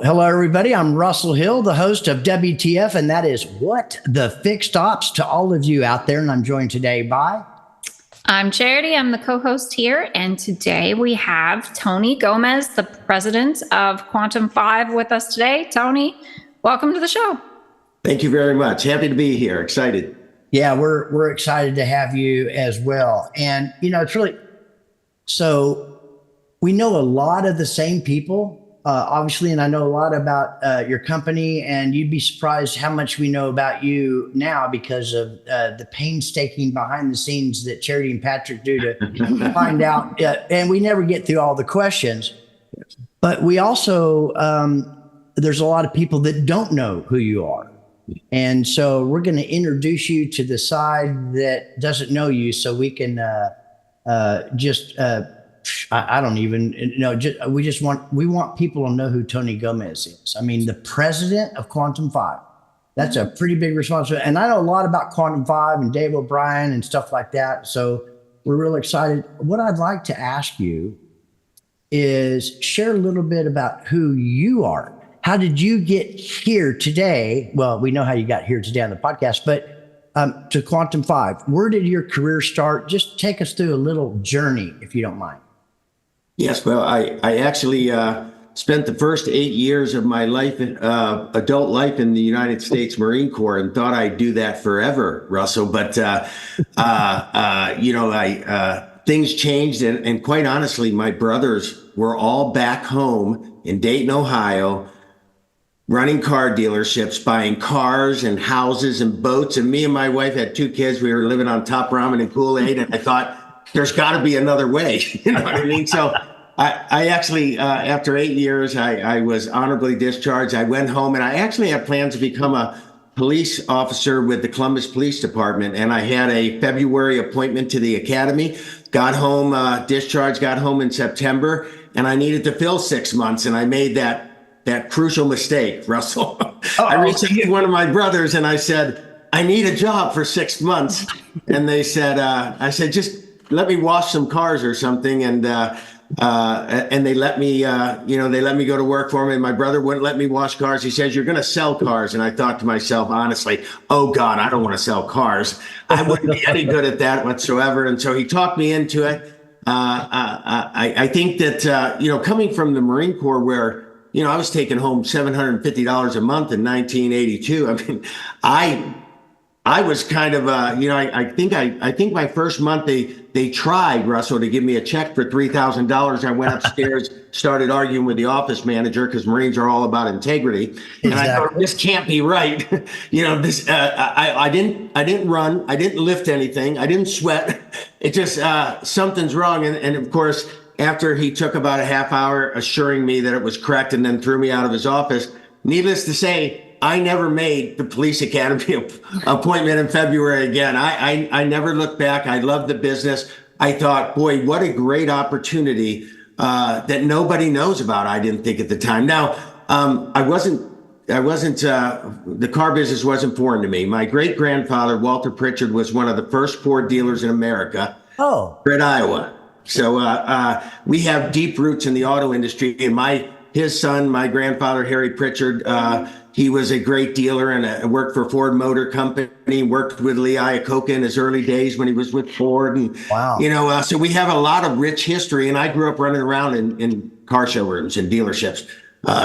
Hello, everybody. I'm Russell Hill, the host of WTF, and that is What the Fixed Ops to all of you out there. And I'm joined today by... I'm Charity. I'm the co-host here. And today we have Tony Gomez, the president of Quantum5 with us today. Tony, welcome to the show. Thank you very much. Happy to be here. Excited. Yeah, we're excited to have you as well. And, it's really... So we know a lot of the same people. Obviously, and I know a lot about your company, and you'd be surprised how much we know about you now because of the painstaking behind the scenes that Charity and Patrick do to find out. And we never get through all the questions, but we also, there's a lot of people that don't know who you are. And so we're going to introduce you to the side that doesn't know you so we can I don't even know. We want people to know who Tony Gomez is. I mean, the president of Quantum5. That's a pretty big responsibility. And I know a lot about Quantum5 and Dave O'Brien and stuff like that. So we're really excited. What I'd like to ask you is share a little bit about who you are. How did you get here today? Well, we know how you got here today on the podcast, but to Quantum5, where did your career start? Just take us through a little journey, if you don't mind. Yes, well, I actually spent the first 8 years of my life, adult life in the United States Marine Corps, and thought I'd do that forever, Russell. But, things changed. And quite honestly, my brothers were all back home in Dayton, Ohio, running car dealerships, buying cars and houses and boats. And me and my wife had 2 kids. We were living on top ramen and Kool-Aid. And I thought, there's got to be another way. You know what I mean? So I actually, after 8 years, I was honorably discharged. I went home, and I actually had plans to become a police officer with the Columbus Police Department. And I had a February appointment to the academy, got home, discharged, got home in September, and I needed to fill 6 months. And I made that crucial mistake, Russell. I reached out to one of my brothers and I said, I need a job for 6 months. And they said, I said, just let me wash some cars or something. And they let me, they let me go to work for me. And my brother wouldn't let me wash cars. He says, you're going to sell cars. And I thought to myself, honestly, oh God, I don't want to sell cars. I wouldn't be any good at that whatsoever. And so he talked me into it. I think that, coming from the Marine Corps where, I was taking home $750 a month in 1982. I mean, I was kind of, I think my first month they tried, Russell, to give me a check for $3,000. I went upstairs, started arguing with the office manager because Marines are all about integrity, and exactly. I thought this can't be right. I didn't run, I didn't lift anything, I didn't sweat. It just something's wrong, and of course, after he took about a half hour assuring me that it was correct, and then threw me out of his office. Needless to say, I never made the police academy appointment in February again. I never looked back. I loved the business. I thought, boy, what a great opportunity that nobody knows about. I didn't think at the time. Now, the car business wasn't foreign to me. My great grandfather, Walter Pritchard, was one of the first Ford dealers in America. In Iowa. So we have deep roots in the auto industry. And his son, my grandfather, Harry Pritchard, he was a great dealer and worked for Ford Motor Company, worked with Lee Iacocca in his early days when he was with Ford. And, wow. So we have a lot of rich history. And I grew up running around in car showrooms and dealerships,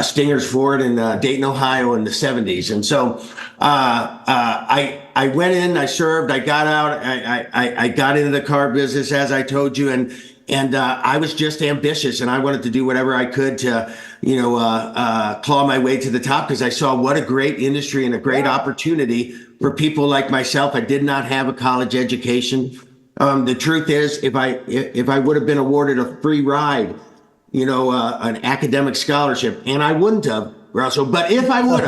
Stinger's Ford in Dayton, Ohio in the 70s. And so I went in, I served, I got out, I got into the car business, as I told you. And I was just ambitious, and I wanted to do whatever I could to, claw my way to the top, because I saw what a great industry and a great opportunity for people like myself. I did not have a college education. The truth is, if I would have been awarded a free ride, an academic scholarship, and I wouldn't have, Russell, but if I would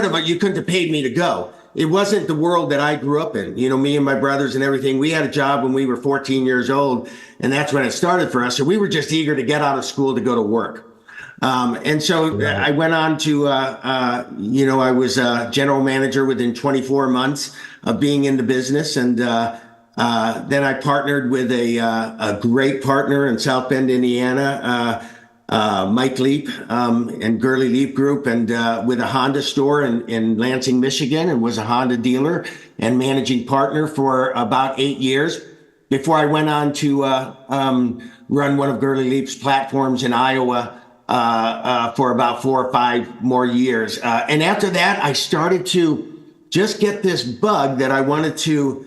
have, you couldn't have paid me to go. It wasn't the world that I grew up in. Me and my brothers and everything, we had a job when we were 14 years old, and that's when it started for us. So we were just eager to get out of school to go to work. And so I went on to, I was a general manager within 24 months of being in the business. And then I partnered with a great partner in South Bend, Indiana, Mike Leap and Gurley Leap Group, and with a Honda store in Lansing, Michigan, and was a Honda dealer and managing partner for about 8 years before I went on to run one of Gurley Leap's platforms in Iowa for about 4 or 5 more years. And after that, I started to just get this bug that I wanted to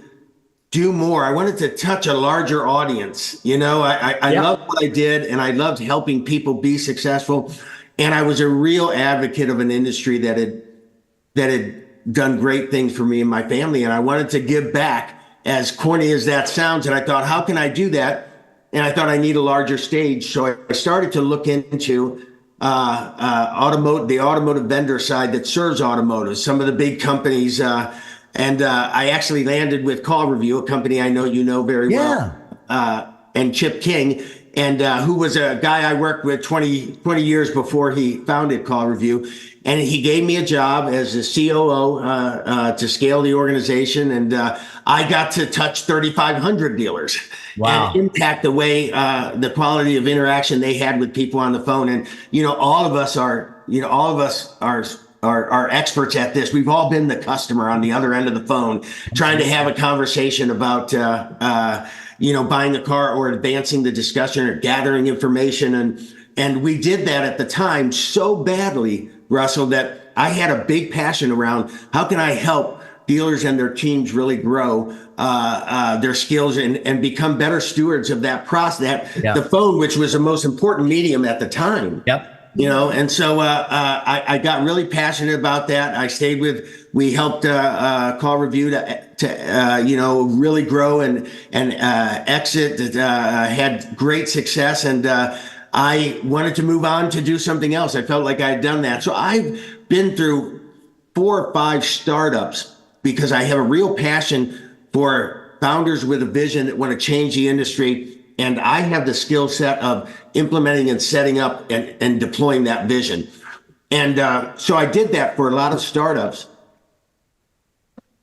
do more. I wanted to touch a larger audience. You know, I loved what I did, and I loved helping people be successful. And I was a real advocate of an industry that had done great things for me and my family. And I wanted to give back, as corny as that sounds. And I thought, how can I do that? And I thought I need a larger stage. So I started to look into the automotive vendor side that serves automotive, some of the big companies. And I actually landed with Call Review, a company I know you know very well, and Chip King, and who was a guy I worked with 20 years before he founded Call Review. And he gave me a job as a COO to scale the organization. And I got to touch 3,500 dealers and impact the way, the quality of interaction they had with people on the phone. And, you know, all of us are experts at this. We've all been the customer on the other end of the phone, trying to have a conversation about, buying a car or advancing the discussion or gathering information. And we did that at the time so badly, Russell, that I had a big passion around how can I help dealers and their teams really grow their skills and become better stewards of that process, the phone, which was the most important medium at the time. You know, and so I got really passionate about that. We helped Call Review to really grow and exit, had great success. And I wanted to move on to do something else. I felt like I had done that. So I've been through 4 or 5 startups because I have a real passion for founders with a vision that want to change the industry. And I have the skill set of implementing and setting up and deploying that vision. And so I did that for a lot of startups.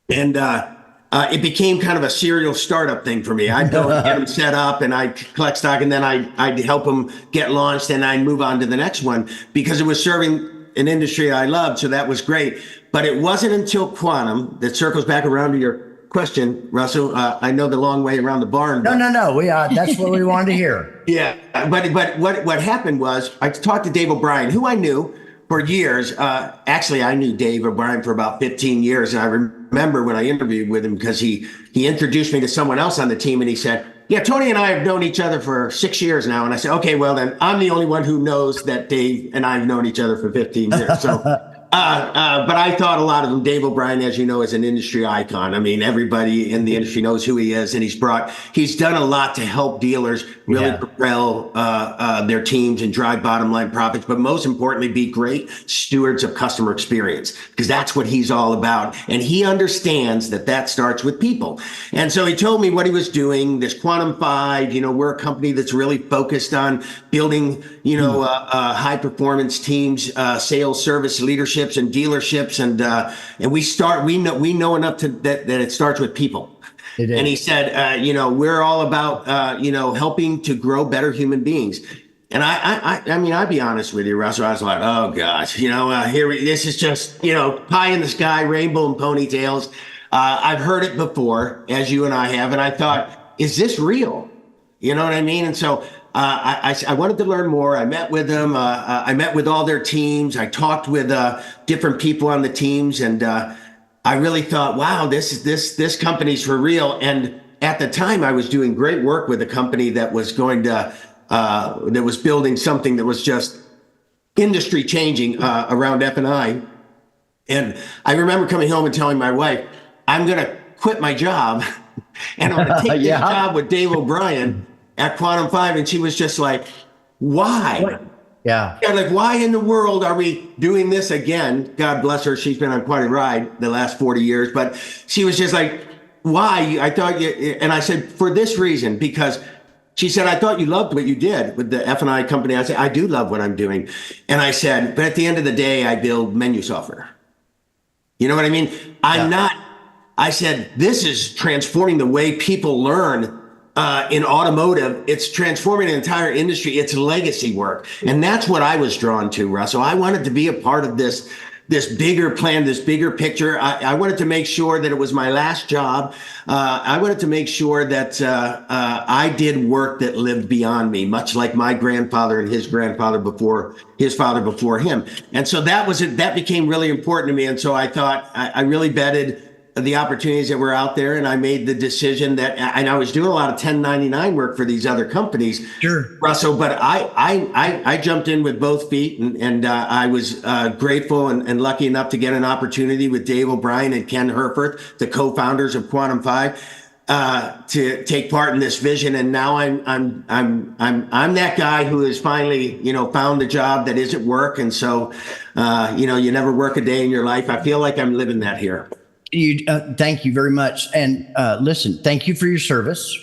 And it became kind of a serial startup thing for me. I'd go and get them set up, and I'd collect stock, and then I'd help them get launched, and I'd move on to the next one because it was serving an industry I loved. So that was great. But it wasn't until Quantum, that circles back around to your question, Russell. I know the long way around the barn. No. That's what we wanted to hear. Yeah, but what happened was I talked to Dave O'Brien, who I knew for years. Actually, I knew Dave O'Brien for about 15 years, and I remember when I interviewed with him because he introduced me to someone else on the team, and he said, "Yeah, Tony and I have known each other for 6 years now." And I said, "Okay, well then I'm the only one who knows that Dave and I have known each other for 15 years." So. But I thought a lot of him. Dave O'Brien, as you know, is an industry icon. I mean, everybody in the industry knows who he is, and he's done a lot to help dealers really propel their teams and drive bottom line profits, but most importantly, be great stewards of customer experience, because that's what he's all about. And he understands that starts with people. And so he told me what he was doing, this Quantum5, we're a company that's really focused on building, high performance teams, sales, service, leadership, and dealerships, and we know enough that it starts with people. And he said, we're all about helping to grow better human beings. And I mean, I'll be honest with you, Russell. I was like, oh gosh, this is just pie in the sky, rainbow and ponytails. I've heard it before, as you and I have, and I thought, is this real? You know what I mean? And so I wanted to learn more. I met with them. I met with all their teams. I talked with different people on the teams, and I really thought, wow, this company's for real. And at the time, I was doing great work with a company that was that was building something that was just industry changing around F&I. And I remember coming home and telling my wife, I'm going to quit my job and I'm going to take this job with Dave O'Brien at Quantum5. And she was just like, why? Yeah. Like, why in the world are we doing this again? God bless her. She's been on quite a ride the last 40 years, but she was just like, why? I thought and I said, for this reason, because she said, I thought you loved what you did with the F&I company. I said, I do love what I'm doing. And I said, but at the end of the day, I build menu software. You know what I mean? I said, this is transforming the way people learn in automotive, it's transforming an entire industry. It's legacy work. And that's what I was drawn to, Russell. I wanted to be a part of this bigger plan, this bigger picture. I wanted to make sure that it was my last job. I wanted to make sure that I did work that lived beyond me, much like my grandfather and his grandfather before his father before him. And so that became really important to me. And so I thought I really vetted the opportunities that were out there, and I made the decision that, and I was doing a lot of 1099 work for these other companies, Sure, Russell, but I jumped in with both feet, and I was grateful and lucky enough to get an opportunity with Dave O'Brien and Ken Herfurth, the co-founders of Quantum5, to take part in this vision. And now I'm that guy who has finally, found the job that isn't work. And so, you never work a day in your life. I feel like I'm living that here. Thank you very much. And listen, thank you for your service.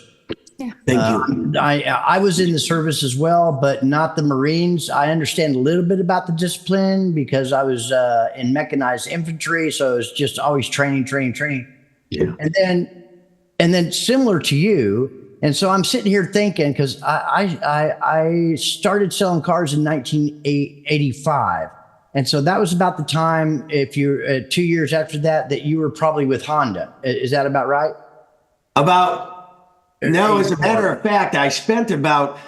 Yeah. Thank you. I was in the service as well, but not the Marines. I understand a little bit about the discipline because I was in mechanized infantry. So it was just always training. Yeah. And then similar to you. And so I'm sitting here thinking, because I started selling cars in 1985. And so that was about the time, if you're 2 years after that you were probably with Honda. Is that about right? No, as a matter of fact, I spent about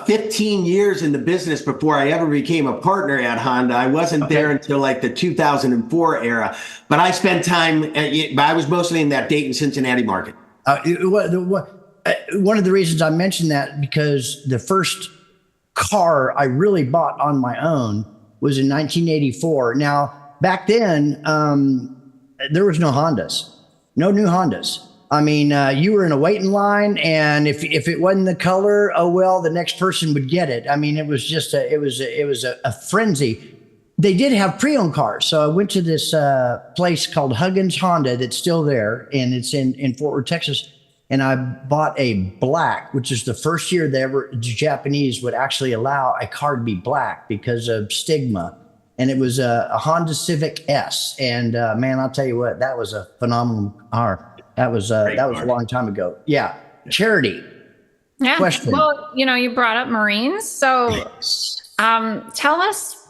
15 years in the business before I ever became a partner at Honda. I wasn't there until like the 2004 era, but I spent time, I was mostly in that Dayton, Cincinnati market. One of the reasons I mentioned that, because the first car I really bought on my own was in 1984. Now, back then, there was no Hondas, no new Hondas. I mean, you were in a waiting line, and if it wasn't the color, oh well, the next person would get it. I mean, it was just a frenzy. They did have pre-owned cars, so I went to this place called Huggins Honda that's still there, and it's in Fort Worth, Texas. And I bought a black, which is the first year the Japanese would actually allow a car to be black because of stigma. And it was a Honda Civic S. And man, I'll tell you what, that was a phenomenal car. That was a long time ago. Yeah. Charity. Yeah. Question. Well, you brought up Marines. So tell us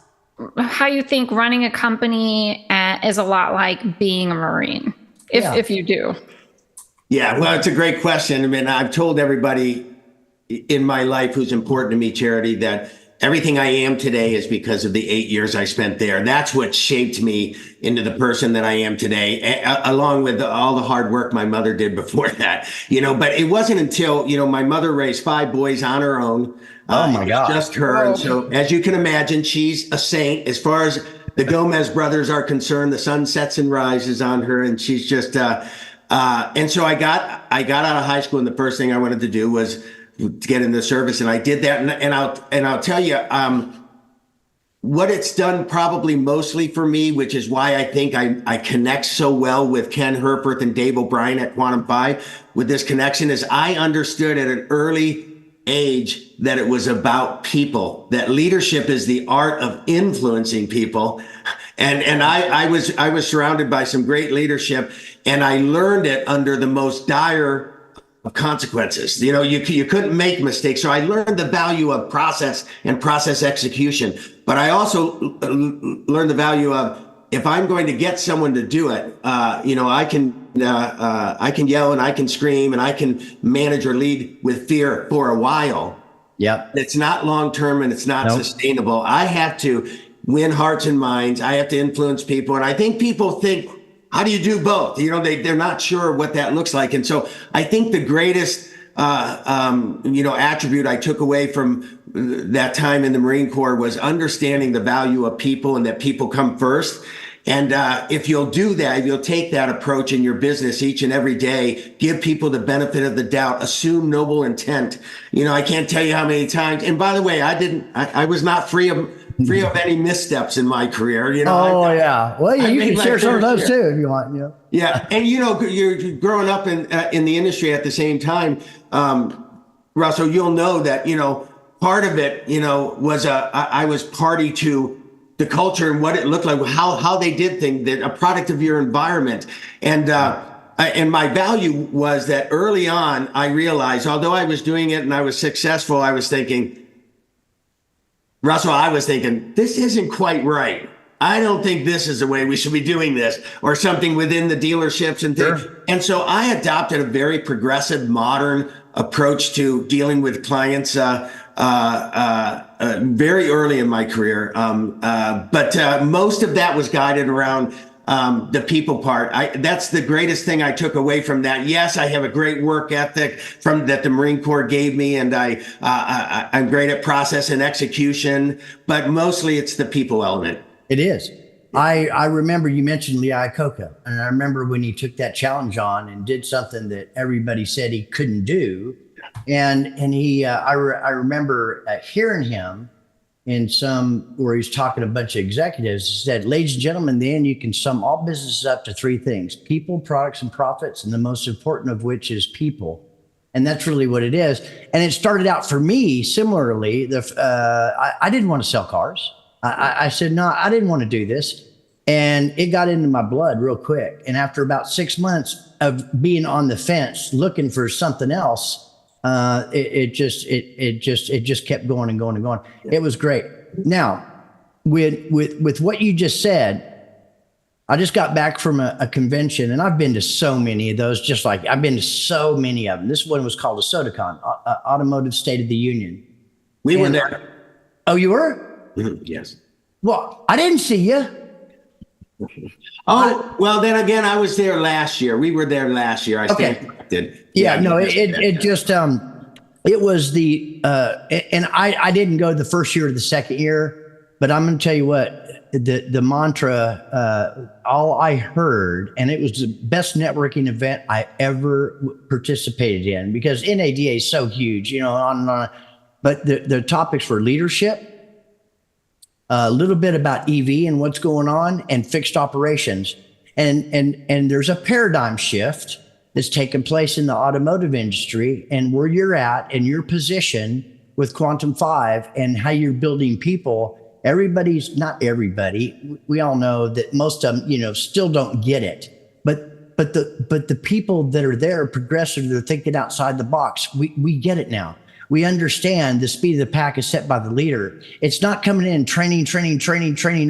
how you think running a company is a lot like being a Marine, if you do. Yeah, well, it's a great question. I mean, I've told everybody in my life who's important to me, Charity, that everything I am today is because of the 8 years I spent there. That's what shaped me into the person that I am today, along with all the hard work my mother did before that. But it wasn't until, my mother raised 5 boys on her own. Oh my God. Just her. Whoa. And so, as you can imagine, she's a saint. As far as the Gomez brothers are concerned, the sun sets and rises on her, and she's just... and so I got out of high school, and the first thing I wanted to do was to get into the service, and I did that. And I'll tell you, what it's done probably mostly for me, which is why I think I connect so well with Ken Herfurth and Dave O'Brien at Quantum5 with this connection, is I understood at an early age that it was about people, that leadership is the art of influencing people. And I was surrounded by some great leadership, and I learned it under the most dire of consequences. You couldn't make mistakes. So I learned the value of process and process execution. But I also learned the value of, if I'm going to get someone to do it, I can yell and I can scream and I can manage or lead with fear for a while. Yep. It's not long-term and it's not sustainable. I have to win hearts and minds. I have to influence people. And I think people think, how do you do both? They're not sure what that looks like. And so I think the greatest, attribute I took away from that time in the Marine Corps was understanding the value of people, and that people come first. And if you'll do that, if you'll take that approach in your business each and every day, give people the benefit of the doubt, assume noble intent. I can't tell you how many times. And by the way, I was not free of any missteps in my career. Yeah. Well, you can share some of those too if you want. Yeah. And you're growing up in the industry at the same time, Russell, you'll know that, part of it, was I was party to the culture and what it looked like, how they did things, that a product of your environment. And And my value was that early on, I realized, although I was doing it and I was successful, I was thinking, Russell, this isn't quite right. I don't think this is the way we should be doing this, or something within the dealerships and things. Sure. And so I adopted a very progressive, modern approach to dealing with clients very early in my career. But most of that was guided around the people part. That's the greatest thing I took away from that. Yes, I have a great work ethic that the Marine Corps gave me, and I'm great at process and execution, but mostly it's the people element. It is. I remember you mentioned Lee Iacocca, and I remember when he took that challenge on and did something that everybody said he couldn't do. And he, I remember hearing him in where he's talking to a bunch of executives. He said, ladies and gentlemen, in the end, you can sum all businesses up to three things: people, products, and profits. And the most important of which is people. And that's really what it is. And it started out for me similarly. I didn't want to sell cars. I said, no, I didn't want to do this. And it got into my blood real quick. And after about 6 months of being on the fence, looking for something else, it just kept going and going and going. It was great. Now, with what you just said, I just got back from a convention, and I've been to so many of those, just like I've been to so many of them. This one was called a SOTACON, Automotive State of the Union. We were there. Oh, you were? Yes. Well, I didn't see you. Oh, well, then again, I was there last year. We were there last year. I stand corrected. Yeah, no, it just, it was and I didn't go the first year or the second year, but I'm going to tell you what, the mantra, all I heard, and it was the best networking event I ever participated in, because NADA is so huge, on and on. But the topics were leadership, a little bit about EV and what's going on, and fixed operations. And there's a paradigm shift that's taken place in the automotive industry, and where you're at and your position with Quantum5 and how you're building people. Not everybody. We all know that most of them, still don't get it. But the people that are there, progressive, they're thinking outside the box. We get it now. We understand the speed of the pack is set by the leader. It's not coming in training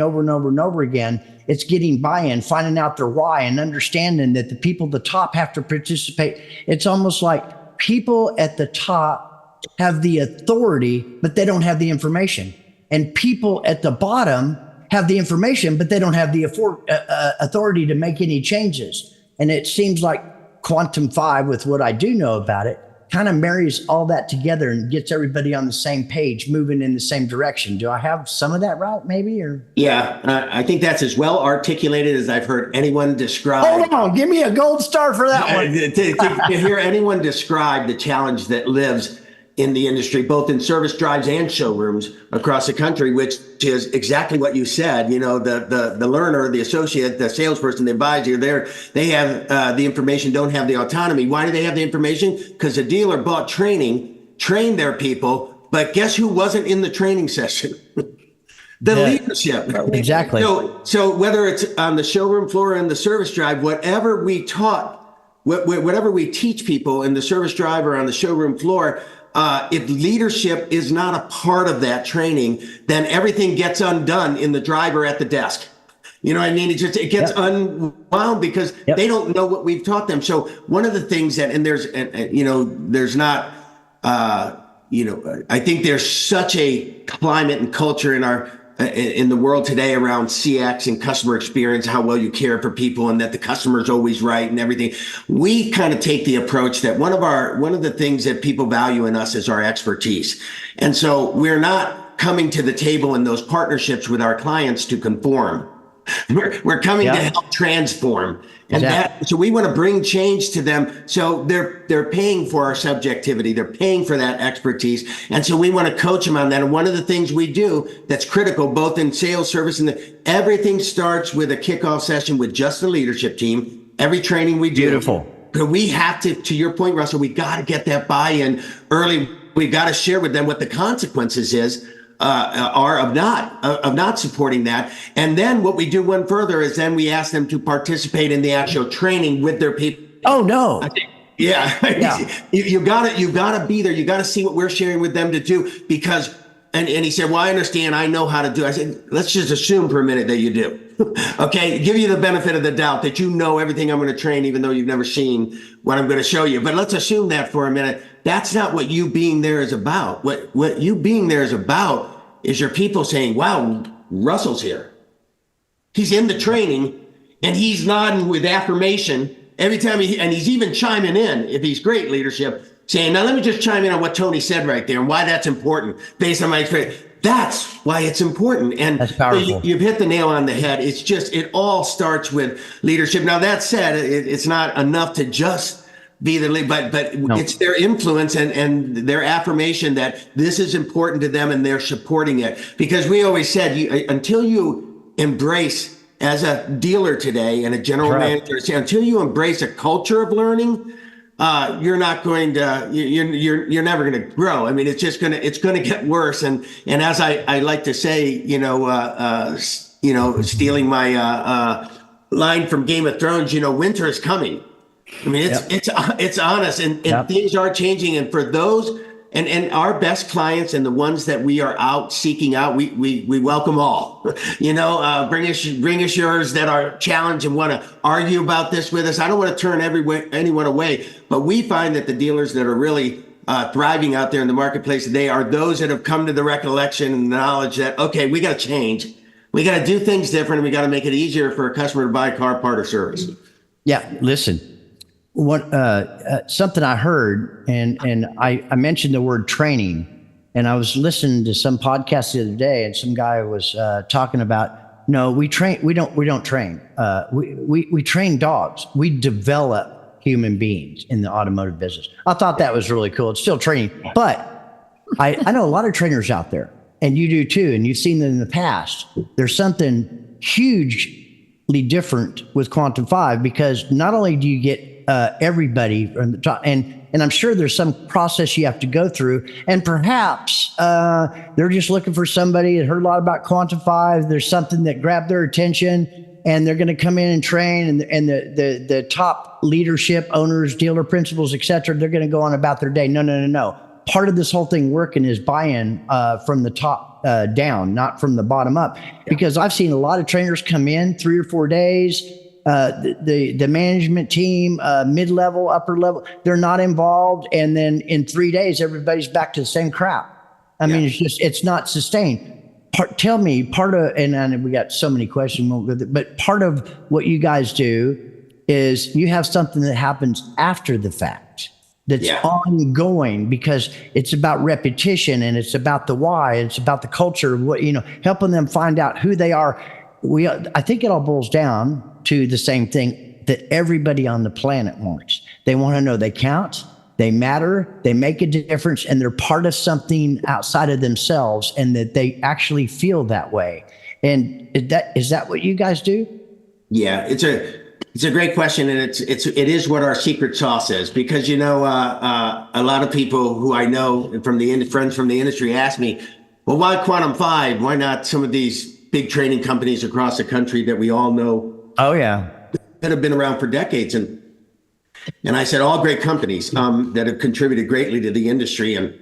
over and over and over again. It's getting buy-in, finding out their why, and understanding that the people at the top have to participate. It's almost like people at the top have the authority, but they don't have the information. And people at the bottom have the information, but they don't have the authority to make any changes. And it seems like Quantum5, with what I do know about it, kind of marries all that together and gets everybody on the same page, moving in the same direction. Do I have some of that right, maybe? Or yeah, I think that's as well articulated as I've heard anyone describe. Hold on, give me a gold star for that one. To hear anyone describe the challenge that lives in the industry, both in service drives and showrooms across the country, which is exactly what you said. The learner, the associate, the salesperson, the advisor, they have the information, don't have the autonomy. Why do they have the information? Because the dealer bought training, trained their people, but guess who wasn't in the training session? Leadership. Exactly. So whether it's on the showroom floor or in the service drive, whatever we teach people in the service drive or on the showroom floor, if leadership is not a part of that training, then everything gets undone in the driver at the desk. You know what I mean? It gets unwound because they don't know what we've taught them. So one of the things I think there's such a climate and culture in the world today around CX and customer experience, how well you care for people, and that the customer is always right and everything. We kind of take the approach that one of the things that people value in us is our expertise. And so we're not coming to the table in those partnerships with our clients to conform. We're coming to help transform. And so we want to bring change to them. So they're paying for our subjectivity. They're paying for that expertise. And so we want to coach them on that. And one of the things we do that's critical, both in sales, service, and everything starts with a kickoff session with just the leadership team. Every training we do. Beautiful. But we have to your point, Russell, we got to get that buy-in early. We got to share with them what the consequences are of not supporting that. And then what we do one further is then we ask them to participate in the actual training with their people Oh no. Yeah. You gotta be there. You gotta see what we're sharing with them to do because, and he said, well, I understand. I know how to do it. I said, let's just assume for a minute that you do. Okay. Give you the benefit of the doubt that you know everything I'm going to train, even though you've never seen what I'm going to show you. But let's assume that for a minute. That's not what you being there is about. What you being there is about is your people saying, wow, Russell's here. He's in the training and he's nodding with affirmation every time and he's even chiming in, if he's great leadership, saying, now let me just chime in on what Tony said right there and why that's important based on my experience. That's why it's important. And that's powerful. You've hit the nail on the head. It's just, it all starts with leadership. Now, that said, it's not enough to just be the lead, but it's their influence and their affirmation that this is important to them and they're supporting it. Because we always said, until you embrace as a dealer today and a general manager, until you embrace a culture of learning, you're not going to, you're never going to grow. I mean, it's going to get worse. And as I like to say, stealing my line from Game of Thrones, winter is coming. I mean, it's honest and things are changing. And for those and our best clients and the ones that we are out seeking out, we welcome all. Bring us yours that are challenged and want to argue about this with us. I don't want to turn anyone away, but we find that the dealers that are really thriving out there in the marketplace today are those that have come to the recollection and knowledge that, okay, we got to change. We got to do things different. And we got to make it easier for a customer to buy a car, part, or service. Yeah, listen. Something I heard, and I mentioned the word training, and I was listening to some podcast the other day, and some guy was talking about, no, we don't train. We train dogs. We develop human beings in the automotive business. I thought that was really cool. It's still training, but I know a lot of trainers out there, and you do too, and you've seen them in the past. There's something hugely different with Quantum5 because not only do you get everybody from the top, and I'm sure there's some process you have to go through, and perhaps they're just looking for somebody that heard a lot about Quantum5. There's something that grabbed their attention, and they're going to come in and train, and the top leadership, owners, dealer principals, etc. They're going to go on about their day. No. Part of this whole thing working is buy-in from the top down, not from the bottom up, because I've seen a lot of trainers come in 3 or 4 days. The management team, mid-level, upper level, they're not involved. And then in 3 days, everybody's back to the same crap. I mean, it's not sustained. Tell me part of, and we got so many questions, but part of what you guys do is you have something that happens after the fact that's ongoing, because it's about repetition and it's about the why. It's about the culture of what, helping them find out who they are. I think it all boils down to the same thing that everybody on the planet wants. They want to know they count, they matter, they make a difference, and they're part of something outside of themselves, and that they actually feel that way. And is that what you guys do? Yeah, it's a great question, and it is what our secret sauce is, because a lot of people who I know from friends from the industry ask me, well, why Quantum5? Why not some of these big training companies across the country that we all know? Oh yeah, that have been around for decades, and I said all great companies that have contributed greatly to the industry, and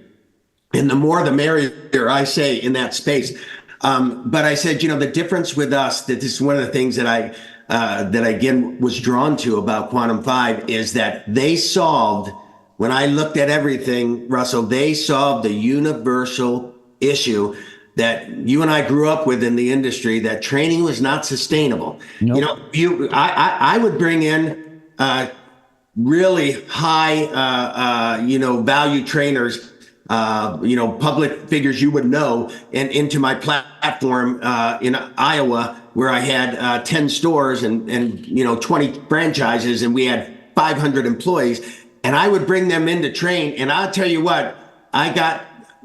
the more the merrier, I say, in that space. But I said, the difference with us, that this is one of the things that I again was drawn to about Quantum5 is that they solved, when I looked at everything, Russell, they solved the universal issue that you and I grew up with in the industry, that training was not sustainable. Nope. I would bring in really high, value trainers, public figures you would know, and into my platform in Iowa, where I had 10 stores and 20 franchises, and we had 500 employees, and I would bring them in to train. And I'll tell you what,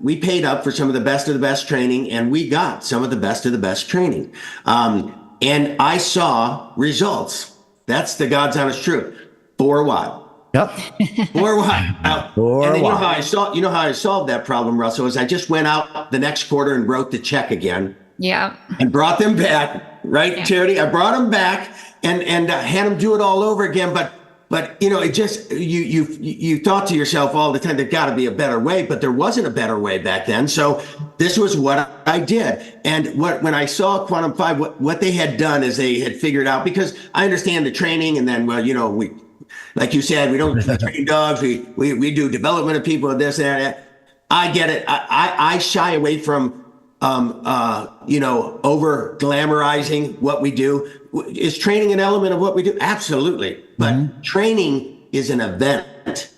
we paid up for some of the best training, and we got some of the best training. And I saw results. That's the God's honest truth for a while. Yep. For a while. And then you know how I solved that problem, Russell, is I just went out the next quarter and wrote the check again. Yeah. And brought them back, right, Charity? I brought them back and had them do it all over again. But but it just, you thought to yourself all the time, there's got to be a better way, but there wasn't a better way back then. So this was what I did. And when I saw Quantum5, what they had done is they had figured out, because I understand the training, and then, we, like you said, we don't train dogs. We do development of people and this and that. I get it. I shy away from, over glamorizing what we do. Is training an element of what we do? Absolutely. But training is an event.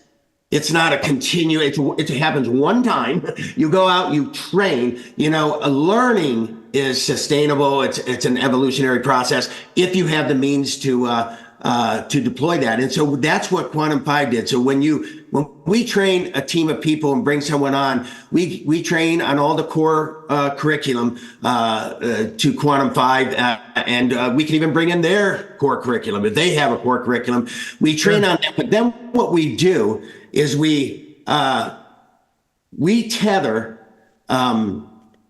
It's not a it happens one time. You go out, you train. Learning is sustainable. It's an evolutionary process if you have the means to deploy that. And so that's what Quantum5 did. So when we train a team of people and bring someone on, we train on all the core curriculum to Quantum5, and we can even bring in their core curriculum if they have a core curriculum. We train on that. But then what we do is we tether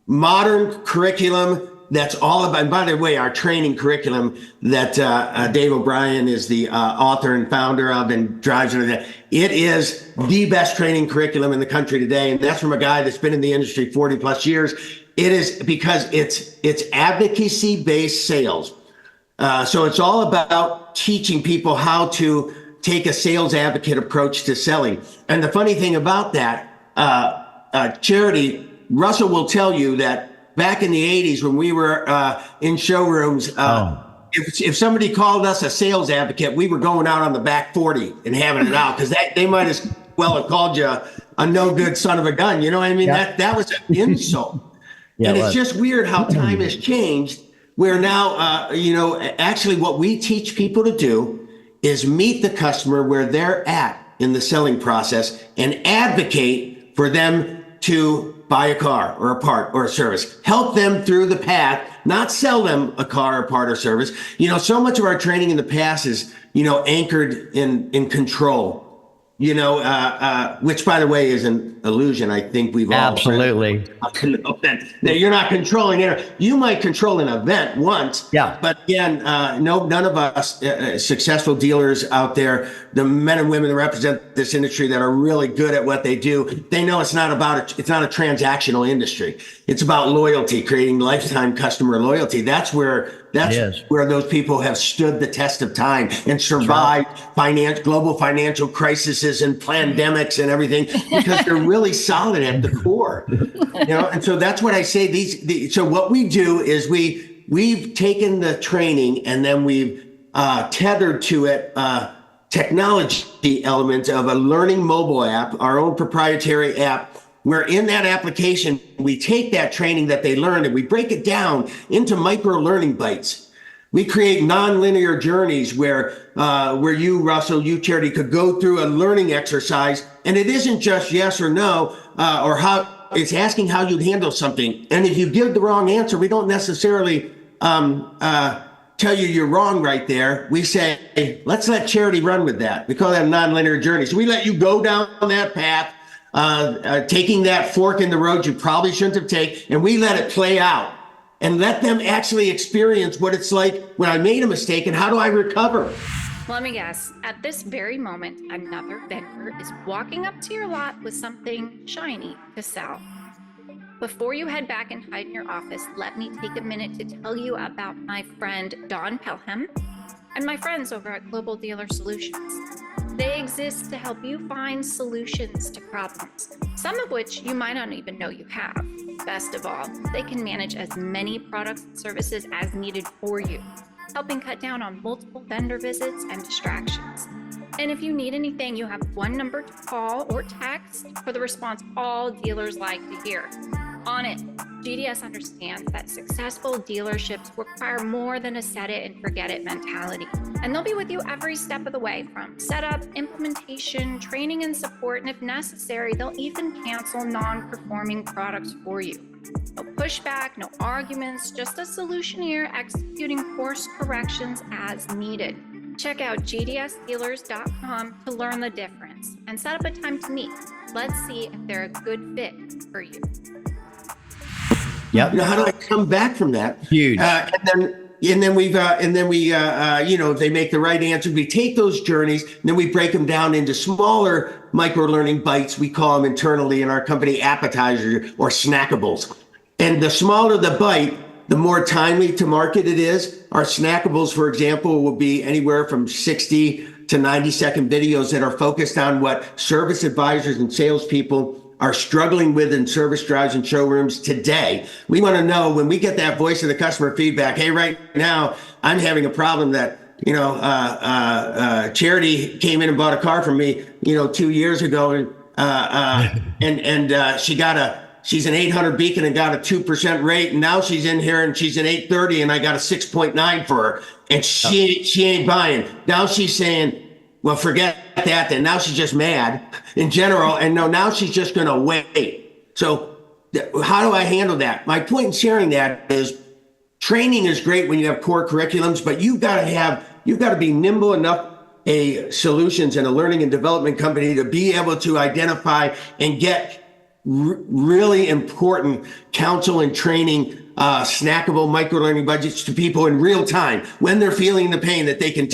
modern curriculum. That's all about, and by the way, our training curriculum that Dave O'Brien is the author and founder of and drives into that. It is the best training curriculum in the country today. And that's from a guy that's been in the industry 40 plus years. It is because it's advocacy based sales. So it's all about teaching people how to take a sales advocate approach to selling. And the funny thing about that, Charity, Russell will tell you that back in the 80s, when we were in showrooms, if somebody called us a sales advocate, we were going out on the back 40 and having it out, because they might as well have called you a no good son of a gun. You know what I mean? Yeah. That was an insult. And it's just weird how time has changed, where now, actually what we teach people to do is meet the customer where they're at in the selling process and advocate for them to buy a car or a part or a service. Help them through the path, not sell them a car, a part, or service. So much of our training in the past is, anchored in control, which, by the way, is an illusion. I think we've all absolutely that you're not controlling it. You might control an event once, but again, none of us successful dealers out there, the men and women that represent this industry that are really good at what they do, they know it's not a transactional industry. It's about loyalty, creating lifetime customer loyalty. That's where those people have stood the test of time and survived global financial crises and pandemics and everything, because they're really solid at the core. And so that's what I say. So what we do is we've taken the training and then we've tethered to it technology elements of a learning mobile app, our own proprietary app, where in that application, we take that training that they learned and we break it down into micro learning bites. We create nonlinear journeys where you, Russell, you, Charity, could go through a learning exercise, and it isn't just yes or no, or how. It's asking how you'd handle something. And if you give the wrong answer, we don't necessarily tell you you're wrong right there. We say, hey, let's let Charity run with that. We call that a nonlinear journey. So we let you go down that path, taking that fork in the road you probably shouldn't have taken, and we let it play out and let them actually experience what it's like when I made a mistake and how do I recover. Let me guess, at this very moment, another vendor is walking up to your lot with something shiny to sell. Before you head back and hide in your office, let me take a minute to tell you about my friend Don Pelham and my friends over at Global Dealer Solutions. They exist to help you find solutions to problems, some of which you might not even know you have. Best of all, they can manage as many products and services as needed for you, helping cut down on multiple vendor visits and distractions. And if you need anything, you have one number to call or text for the response all dealers like to hear. On it, GDS understands that successful dealerships require more than a set it and forget it mentality. And they'll be with you every step of the way, from setup, implementation, training, and support. And if necessary, they'll even cancel non-performing products for you. No pushback, no arguments, just a solutioneer executing course corrections as needed. Check out gdsdealers.com to learn the difference and set up a time to meet. Let's see if they're a good fit for you. Yep. How do I come back from that? Huge. And then if they make the right answer, we take those journeys, and then we break them down into smaller micro learning bites. We call them internally in our company appetizers or snackables. And the smaller the bite, the more timely to market it is. Our snackables, for example, will be anywhere from 60 to 90-second videos that are focused on what service advisors and salespeople are struggling with in service drives and showrooms today. We want to know when we get that voice of the customer feedback, hey, right now I'm having a problem that, Charity came in and bought a car from me, 2 years ago. And she's an 800 Beacon and got a 2% rate. And now she's in here and she's an 830 and I got a 6.9 for her. And she ain't buying. Now she's saying, well, forget that. And now she's just mad in general. And now she's just going to wait. So how do I handle that? My point in sharing that is training is great when you have core curriculums, but you've got to be nimble enough a solutions and a learning and development company to be able to identify and get really important counsel and training, snackable micro learning budgets to people in real time when they're feeling the pain that they can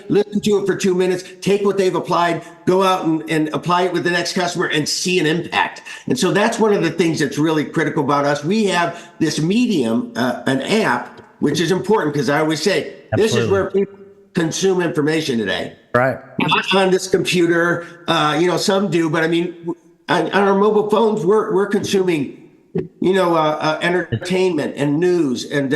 listen to it for 2 minutes, take what they've applied, go out and apply it with the next customer and see an impact. And so that's one of the things that's really critical about us. We have this medium, an app, which is important because I always say, this is where people consume information today. Right. Not on this computer, some do, but I mean, on our mobile phones, we're consuming, entertainment and news and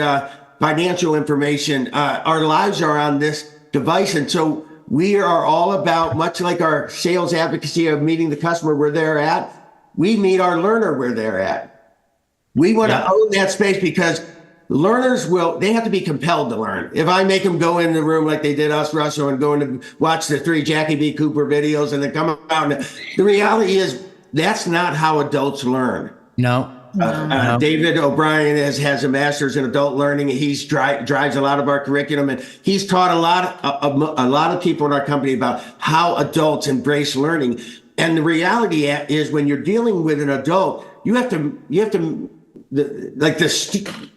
financial information. Our lives are on this device. And so we are all about, much like our sales advocacy of meeting the customer where they're at, we meet our learner where they're at. We want to own that space because learners they have to be compelled to learn. If I make them go in the room like they did us, Russell, and go in to watch the 3 Jackie B. Cooper videos and then come out, and the reality is that's not how adults learn. No. David O'Brien has a master's in adult learning. He's drives a lot of our curriculum, and he's taught a lot of people in our company about how adults embrace learning. And the reality is, when you're dealing with an adult, you have to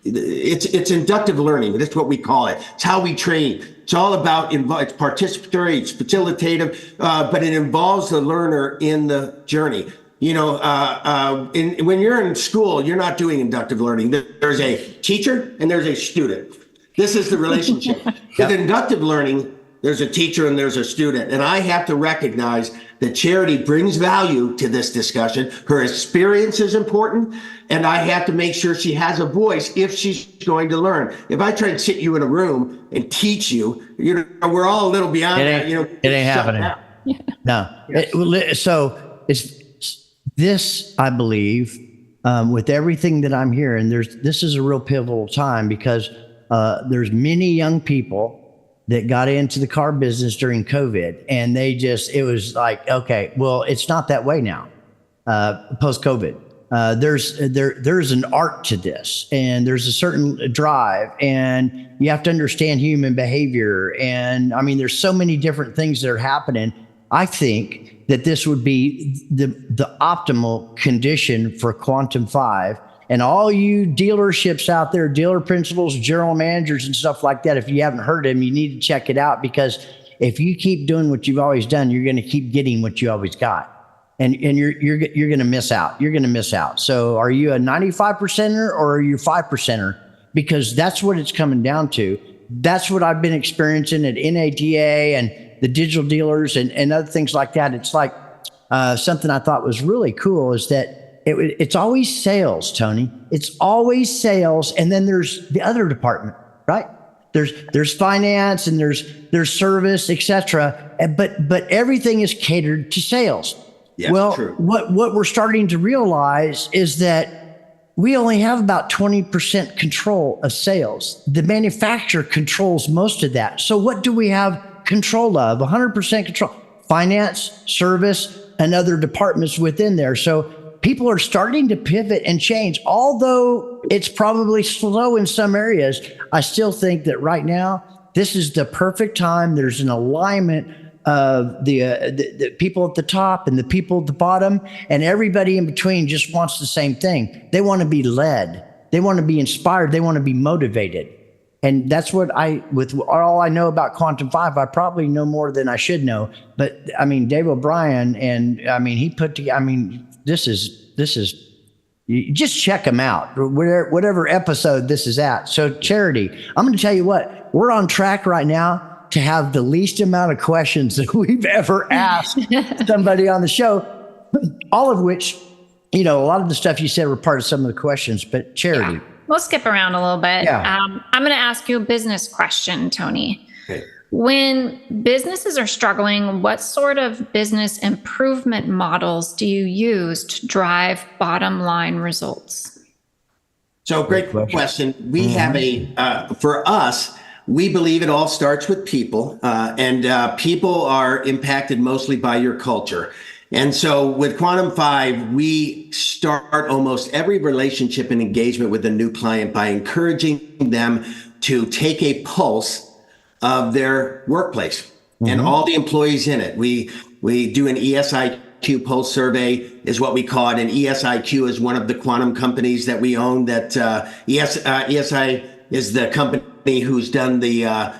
it's inductive learning. That's what we call it. It's how we train. It's all about it's participatory, it's facilitative, but it involves the learner in the journey. When you're in school, you're not doing inductive learning. There's a teacher and there's a student. This is the relationship. With inductive learning, there's a teacher and there's a student. And I have to recognize that Charity brings value to this discussion. Her experience is important, and I have to make sure she has a voice if she's going to learn. If I try to sit you in a room and teach you, we're all a little beyond that. It ain't happening. No. Yes. So it's this, I believe, with everything that I'm hearing, this is a real pivotal time because there's many young people that got into the car business during COVID, and it was like, okay, well, it's not that way now, post-COVID. There's an art to this, and there's a certain drive, and you have to understand human behavior. And I mean, there's so many different things that are happening. I think that this would be the optimal condition for Quantum5. And all you dealerships out there, dealer principals, general managers and stuff like that, if you haven't heard them, you need to check it out, because if you keep doing what you've always done, you're going to keep getting what you always got. And you're going to miss out. You're going to miss out. So are you a 95%er or are you 5%er? Because that's what it's coming down to. That's what I've been experiencing at NADA and the digital dealers and other things like that. It's like something I thought was really cool is that it's always sales, Tony. It's always sales, and then there's the other department, right? There's finance and there's service, etc. But everything is catered to sales. Yeah, well, true. What we're starting to realize is that we only have about 20% control of sales. The manufacturer controls most of that. So what do we have control of? 100% control. Finance, service, and other departments within there. So people are starting to pivot and change. Although it's probably slow in some areas, I still think that right now, this is the perfect time. There's an alignment of the people at the top and the people at the bottom, and everybody in between just wants the same thing. They want to be led. They want to be inspired. They want to be motivated. And that's what with all I know about Quantum 5, I probably know more than I should know. But I mean, Dave O'Brien, and I mean, he put together, I mean, this is, you just check him out, whatever episode this is at. So Charity, I'm going to tell you what, we're on track right now to have the least amount of questions that we've ever asked somebody on the show, all of which, a lot of the stuff you said were part of some of the questions, but Charity. Yeah. We'll skip around a little bit. Yeah. I'm going to ask you a business question, Tony. Okay. When businesses are struggling, what sort of business improvement models do you use to drive bottom line results? So great question. We have for us, we believe it all starts with people, and people are impacted mostly by your culture. And so with Quantum 5, we start almost every relationship and engagement with a new client by encouraging them to take a pulse of their workplace and all the employees in it. We do an ESIQ pulse survey is what we call it. And ESIQ is one of the quantum companies that we own that ESI is the company who's done the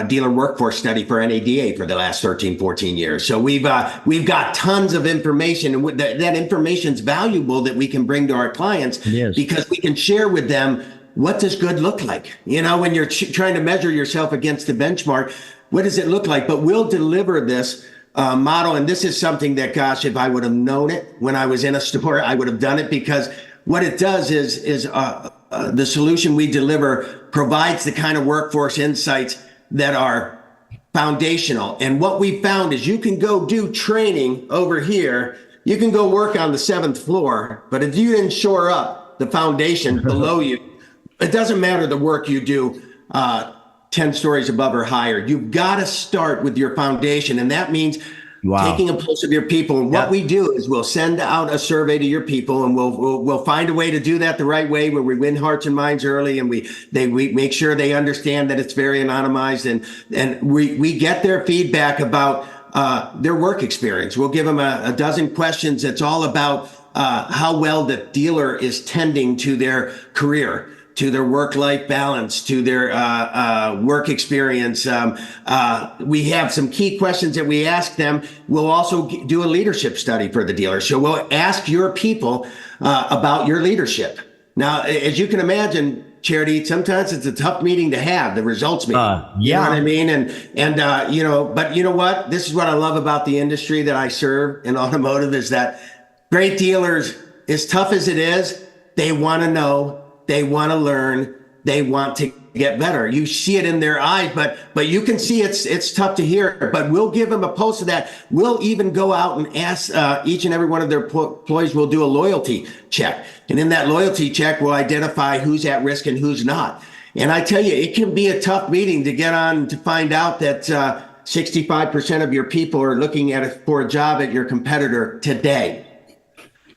dealer workforce study for NADA for the last 13, 14 years. So we've got tons of information, and that information's valuable that we can bring to our clients because we can share with them what does good look like. When you're trying to measure yourself against the benchmark, what does it look like? But we'll deliver this model, and this is something that, gosh, if I would have known it when I was in a store, I would have done it, because what it does is the solution we deliver provides the kind of workforce insights that are foundational. And what we found is you can go do training over here. You can go work on the 7th floor, but if you didn't shore up the foundation below you, it doesn't matter the work you do 10 stories above or higher. You've got to start with your foundation. And that means taking a pulse of your people. And what we do is we'll send out a survey to your people, and we'll find a way to do that the right way, where we win hearts and minds early, and we make sure they understand that it's very anonymized, and we get their feedback about their work experience. We'll give them a dozen questions. It's all about how well the dealer is tending to their career, to their work-life balance, to their work experience. We have some key questions that we ask them. We'll also do a leadership study for the dealer. So we'll ask your people about your leadership. Now, as you can imagine, Charity, sometimes it's a tough meeting to have, the results meeting. You know what I mean? But you know what? This is what I love about the industry that I serve in automotive, is that great dealers, as tough as it is, they want to know, they want to learn, they want to get better. You see it in their eyes, but you can see it's tough to hear, but we'll give them a pulse of that. We'll even go out and ask each and every one of their employees, we'll do a loyalty check. And in that loyalty check, we'll identify who's at risk and who's not. And I tell you, it can be a tough meeting to get on to find out that 65% of your people are looking for a job at your competitor today,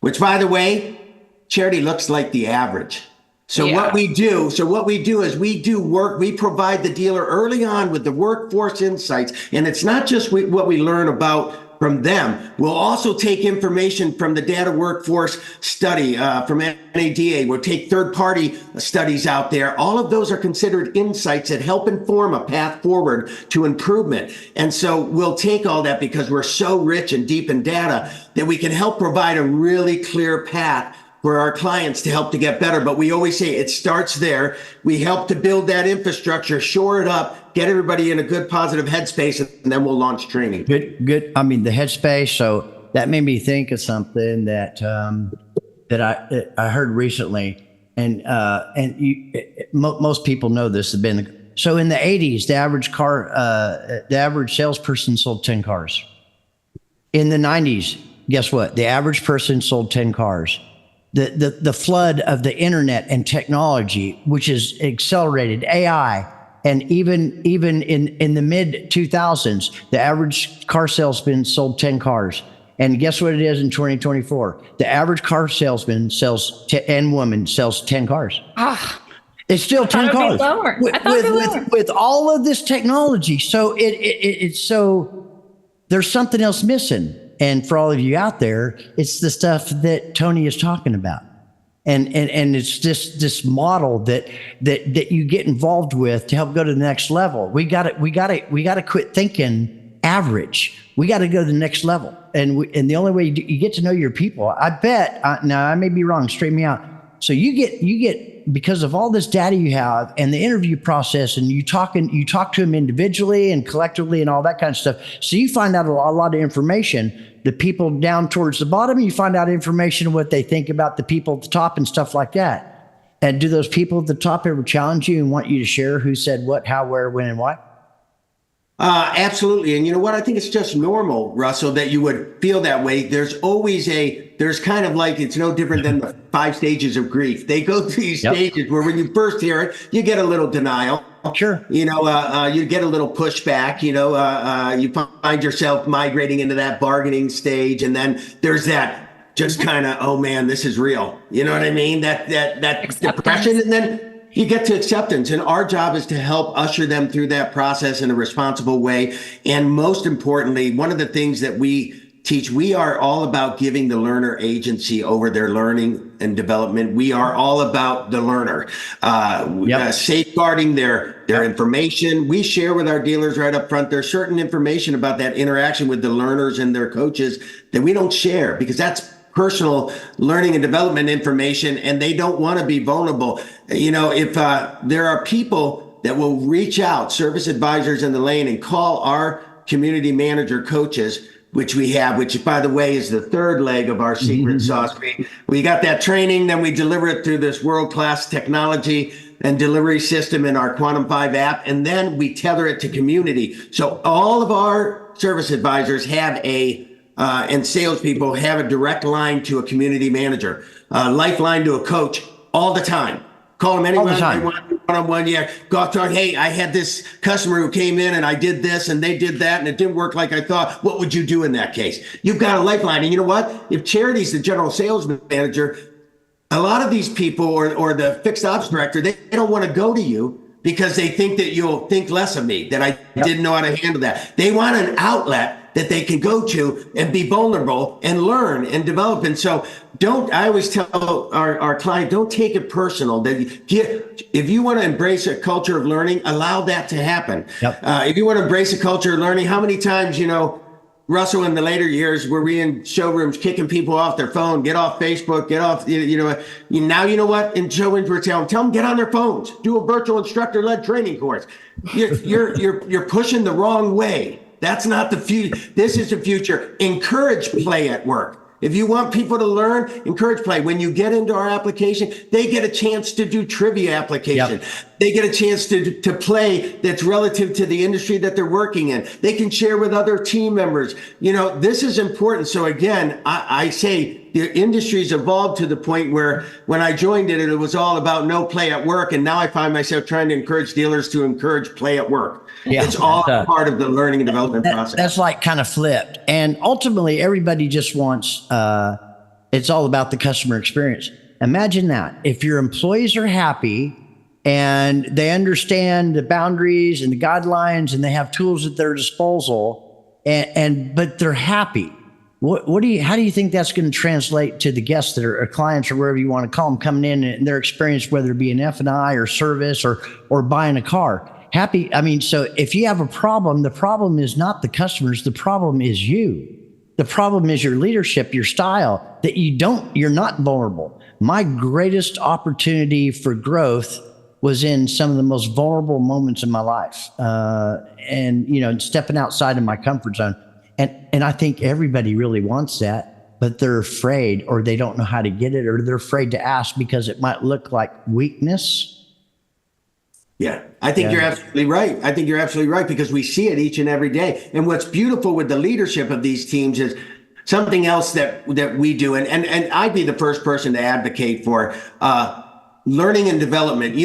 which, by the way, Charity, looks like the average. So what we do is we do work. We provide the dealer early on with the workforce insights. And it's not just what we learn about from them. We'll also take information from the data workforce study from NADA. We'll take third-party studies out there. All of those are considered insights that help inform a path forward to improvement. And so we'll take all that, because we're so rich and deep in data, that we can help provide a really clear path for our clients to help to get better. But we always say it starts there. We help to build that infrastructure, shore it up, get everybody in a good, positive headspace, and then we'll launch training. Good. I mean, the headspace. So that made me think of something that I heard recently, and most people know this. So in the 80s, the average salesperson sold 10 cars. In the 90s, guess what? The average person sold 10 cars. The flood of the internet and technology, which has accelerated AI, and even in the mid 2000s, the average car salesman sold 10 cars. And guess what it is in 2024? The average car salesman and woman sells 10 cars. It's still 10 cars. With all of this technology. So it's so there's something else missing. And for all of you out there, it's the stuff that Tony is talking about. And it's just this model that you get involved with to help go to the next level. We got to quit thinking average. We got to go to the next level. And the only way you get to know your people, I bet, now I may be wrong, straighten me out. So you get, because of all this data you have and the interview process, and you talk to them individually and collectively and all that kind of stuff. So you find out a lot of information. The people down towards the bottom, you find out information, what they think about the people at the top and stuff like that. And do those people at the top ever challenge you and want you to share who said what, how, where, when, and why? Absolutely. And you know what? I think it's just normal, Russell, that you would feel that way. There's kind of like, it's no different than the 5 stages of grief. They go through these stages where when you first hear it, you get a little denial. Sure. You get a little pushback, you find yourself migrating into that bargaining stage. And then there's that just kind of, oh man, this is real. You know what I mean? That depression. And then you get to acceptance, and our job is to help usher them through that process in a responsible way. And most importantly, one of the things that we teach, we are all about giving the learner agency over their learning and development. We are all about the learner, safeguarding their information. We share with our dealers right up front, there's certain information about that interaction with the learners and their coaches that we don't share, because that's personal learning and development information, and they don't want to be vulnerable. If there are people that will reach out, service advisors in the lane, and call our community manager coaches, which we have, which by the way is the third leg of our secret sauce. We got that training, then we deliver it through this world-class technology and delivery system in our Quantum5 app, and then we tether it to community. So all of our service advisors have and salespeople have a direct line to a community manager, lifeline to a coach all the time. Call them anytime they want, one-on-one. Yeah, go out talk. Hey, I had this customer who came in and I did this and they did that and it didn't work like I thought. What would you do in that case? You've got a lifeline. And you know what? If Charity's the general sales manager, a lot of these people or the FixedOPS director, they don't want to go to you because they think that you'll think less of me, that I didn't know how to handle that. They want an outlet that they can go to and be vulnerable and learn and develop. And so I always tell our client, don't take it personal. If you want to embrace a culture of learning, allow that to happen. If you want to embrace a culture of learning, how many times, Russell, in the later years, were we in showrooms kicking people off their phone, get off Facebook, get off, now you know what? In showrooms, we're tell them get on their phones, do a virtual instructor-led training course. You're pushing the wrong way. That's not the future. This is the future. Encourage play at work. If you want people to learn, encourage play. When you get into our application, they get a chance to do trivia application. They get a chance to play that's relative to the industry that they're working in. They can share with other team members. This is important. So again, I say the industry's evolved to the point where when I joined it, it was all about no play at work. And now I find myself trying to encourage dealers to encourage play at work. It's all part of the learning and development process. That's like kind of flipped. And ultimately, everybody just wants, it's all about the customer experience. Imagine that. If your employees are happy and they understand the boundaries and the guidelines and they have tools at their disposal, but they're happy, how do you think that's going to translate to the guests that are clients or wherever you want to call them coming in and their experience, whether it be an F&I or service or buying a car? Happy. I mean, so if you have a problem, the problem is not the customers. The problem is you. The problem is your leadership, your style, that you're not vulnerable. My greatest opportunity for growth was in some of the most vulnerable moments in my life. And stepping outside of my comfort zone. And I think everybody really wants that, but they're afraid, or they don't know how to get it, or they're afraid to ask because it might look like weakness. Yeah, I think you're absolutely right. I think you're absolutely right, because we see it each and every day. And what's beautiful with the leadership of these teams is something else that we do. And I'd be the first person to advocate for learning and development.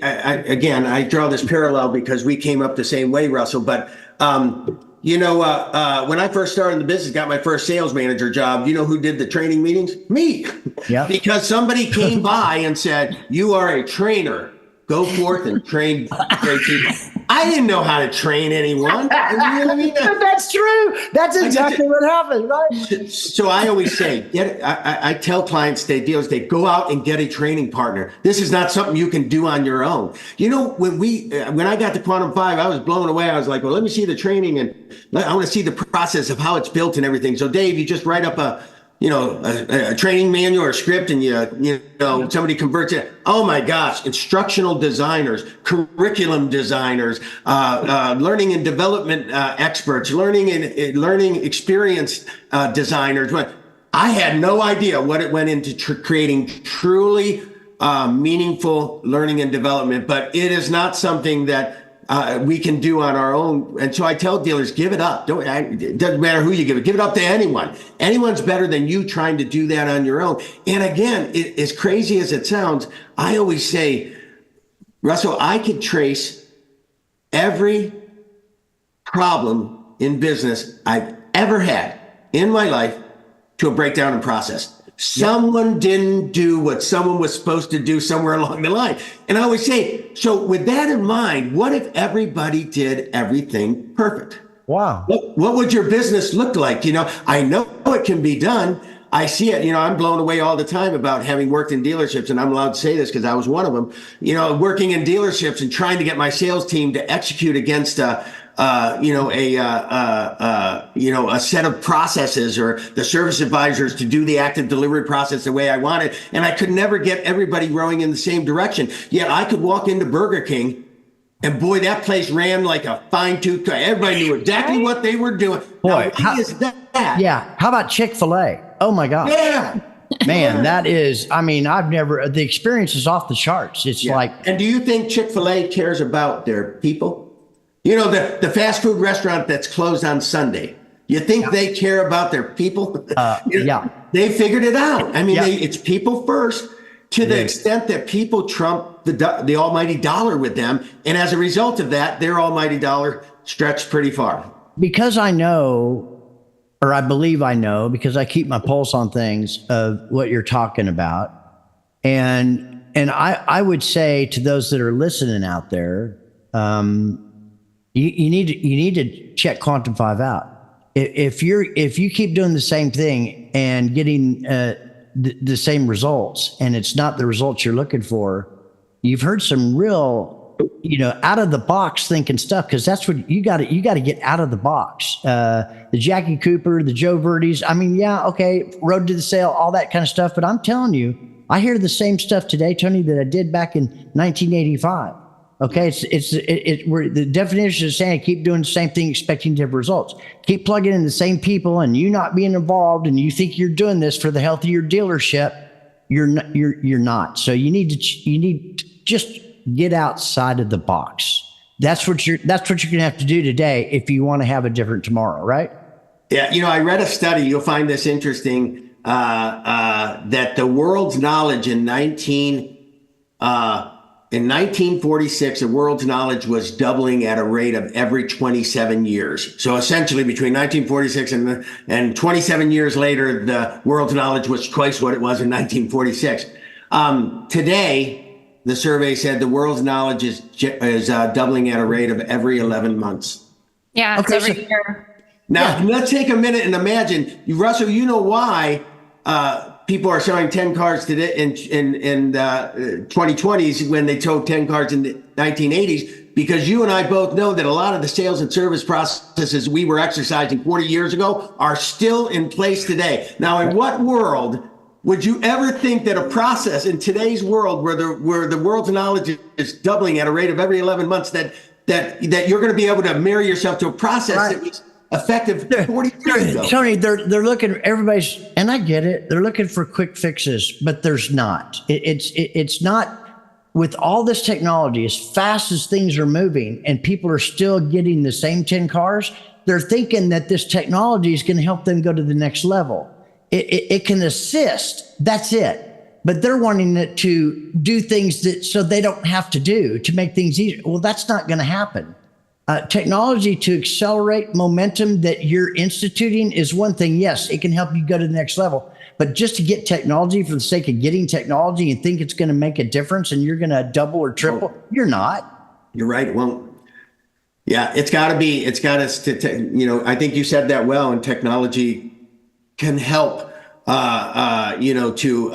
I draw this parallel because we came up the same way, Russell. But, when I first started in the business, got my first sales manager job, who did the training meetings? Me. Yeah. Because somebody came by and said, you are a trainer. Go forth and train great people. I didn't know how to train anyone. You know what I mean? But that's true. That's exactly what happened, right? So I always say, I tell clients, dealers, they go out and get a training partner. This is not something you can do on your own. You know, when I got to Quantum5, I was blown away. I was like, well, let me see the training, and I want to see the process of how it's built and everything. So Dave, you just write up a training manual or script, and somebody converts it. Oh my gosh, instructional designers, curriculum designers, learning and development experts, learning experience designers. I had no idea what it went into creating truly meaningful learning and development, but it is not something that we can do on our own. And so I tell dealers, give it up. It doesn't matter who you give it up to anyone. Anyone's better than you trying to do that on your own. And again, as crazy as it sounds, I always say, Russell, I could trace every problem in business I've ever had in my life to a breakdown in process. Someone didn't do what someone was supposed to do somewhere along the line. And I always say, so with that in mind, what if everybody did everything perfect? Wow. What would your business look like? I know it can be done. I see it. I'm blown away all the time about having worked in dealerships, and I'm allowed to say this because I was one of them, working in dealerships and trying to get my sales team to execute against a set of processes, or the service advisors to do the active delivery process the way I wanted. And I could never get everybody rowing in the same direction. Yet I could walk into Burger King, and boy, that place ran like a fine-tooth comb. Everybody knew exactly what they were doing. Boy, how is that? Yeah. How about Chick-fil-A? Oh my God. Yeah. Man, that is, the experience is off the charts. It's like. And do you think Chick-fil-A cares about their people? The fast food restaurant that's closed on Sunday. You think they care about their people? Yeah. They figured it out. It's people first, to the extent that people trump the almighty dollar with them. And as a result of that, their almighty dollar stretched pretty far. Because I know, or I believe I know, because I keep my pulse on things of what you're talking about. And I would say to those that are listening out there, you need to check Quantum5 out. If you keep doing the same thing and getting the same results, and it's not the results you're looking for, you've heard some real out of the box thinking stuff, because that's what you got to get out of the box. The Jackie Cooper, the Joe Verdes. Road to the Sale, all that kind of stuff. But I'm telling you, I hear the same stuff today, Tony, that I did back in 1985. Okay, we're the definition is saying keep doing the same thing, expecting different results. Keep plugging in the same people, and you not being involved, and you think you're doing this for the health of your dealership. You're not. So you need to just get outside of the box. That's what you're gonna have to do today if you want to have a different tomorrow, right? Yeah, I read a study. You'll find this interesting. That the world's knowledge in 1946, the world's knowledge was doubling at a rate of every 27 years. So essentially between 1946 and 27 years later, the world's knowledge was twice what it was in 1946. Today, the survey said the world's knowledge is doubling at a rate of every 11 months. Yeah, it's every year. Now, let's take a minute and imagine, Russell, why people are selling 10 cars today in 2020s when they sold 10 cars in the 1980s, because you and I both know that a lot of the sales and service processes we were exercising 40 years ago are still in place today. Now, in what world would you ever think that a process in today's world where the world's knowledge is doubling at a rate of every 11 months that you're going to be able to marry yourself to a process that was effective 40 years ago? Tony, they're looking, everybody's, and I get it, they're looking for quick fixes, but there's not. It's not. With all this technology, as fast as things are moving and people are still getting the same 10 cars, they're thinking that this technology is going to help them go to the next level. It can assist, that's it. But they're wanting it to do things so they don't have to make things easier. Well, that's not going to happen. Technology to accelerate momentum that you're instituting is one thing. Yes, it can help you go to the next level. But just to get technology for the sake of getting technology and think it's going to make a difference and you're going to double or triple, you're not. You're right. Well, Yeah, it's got us to, I think you said that well, and technology can help, to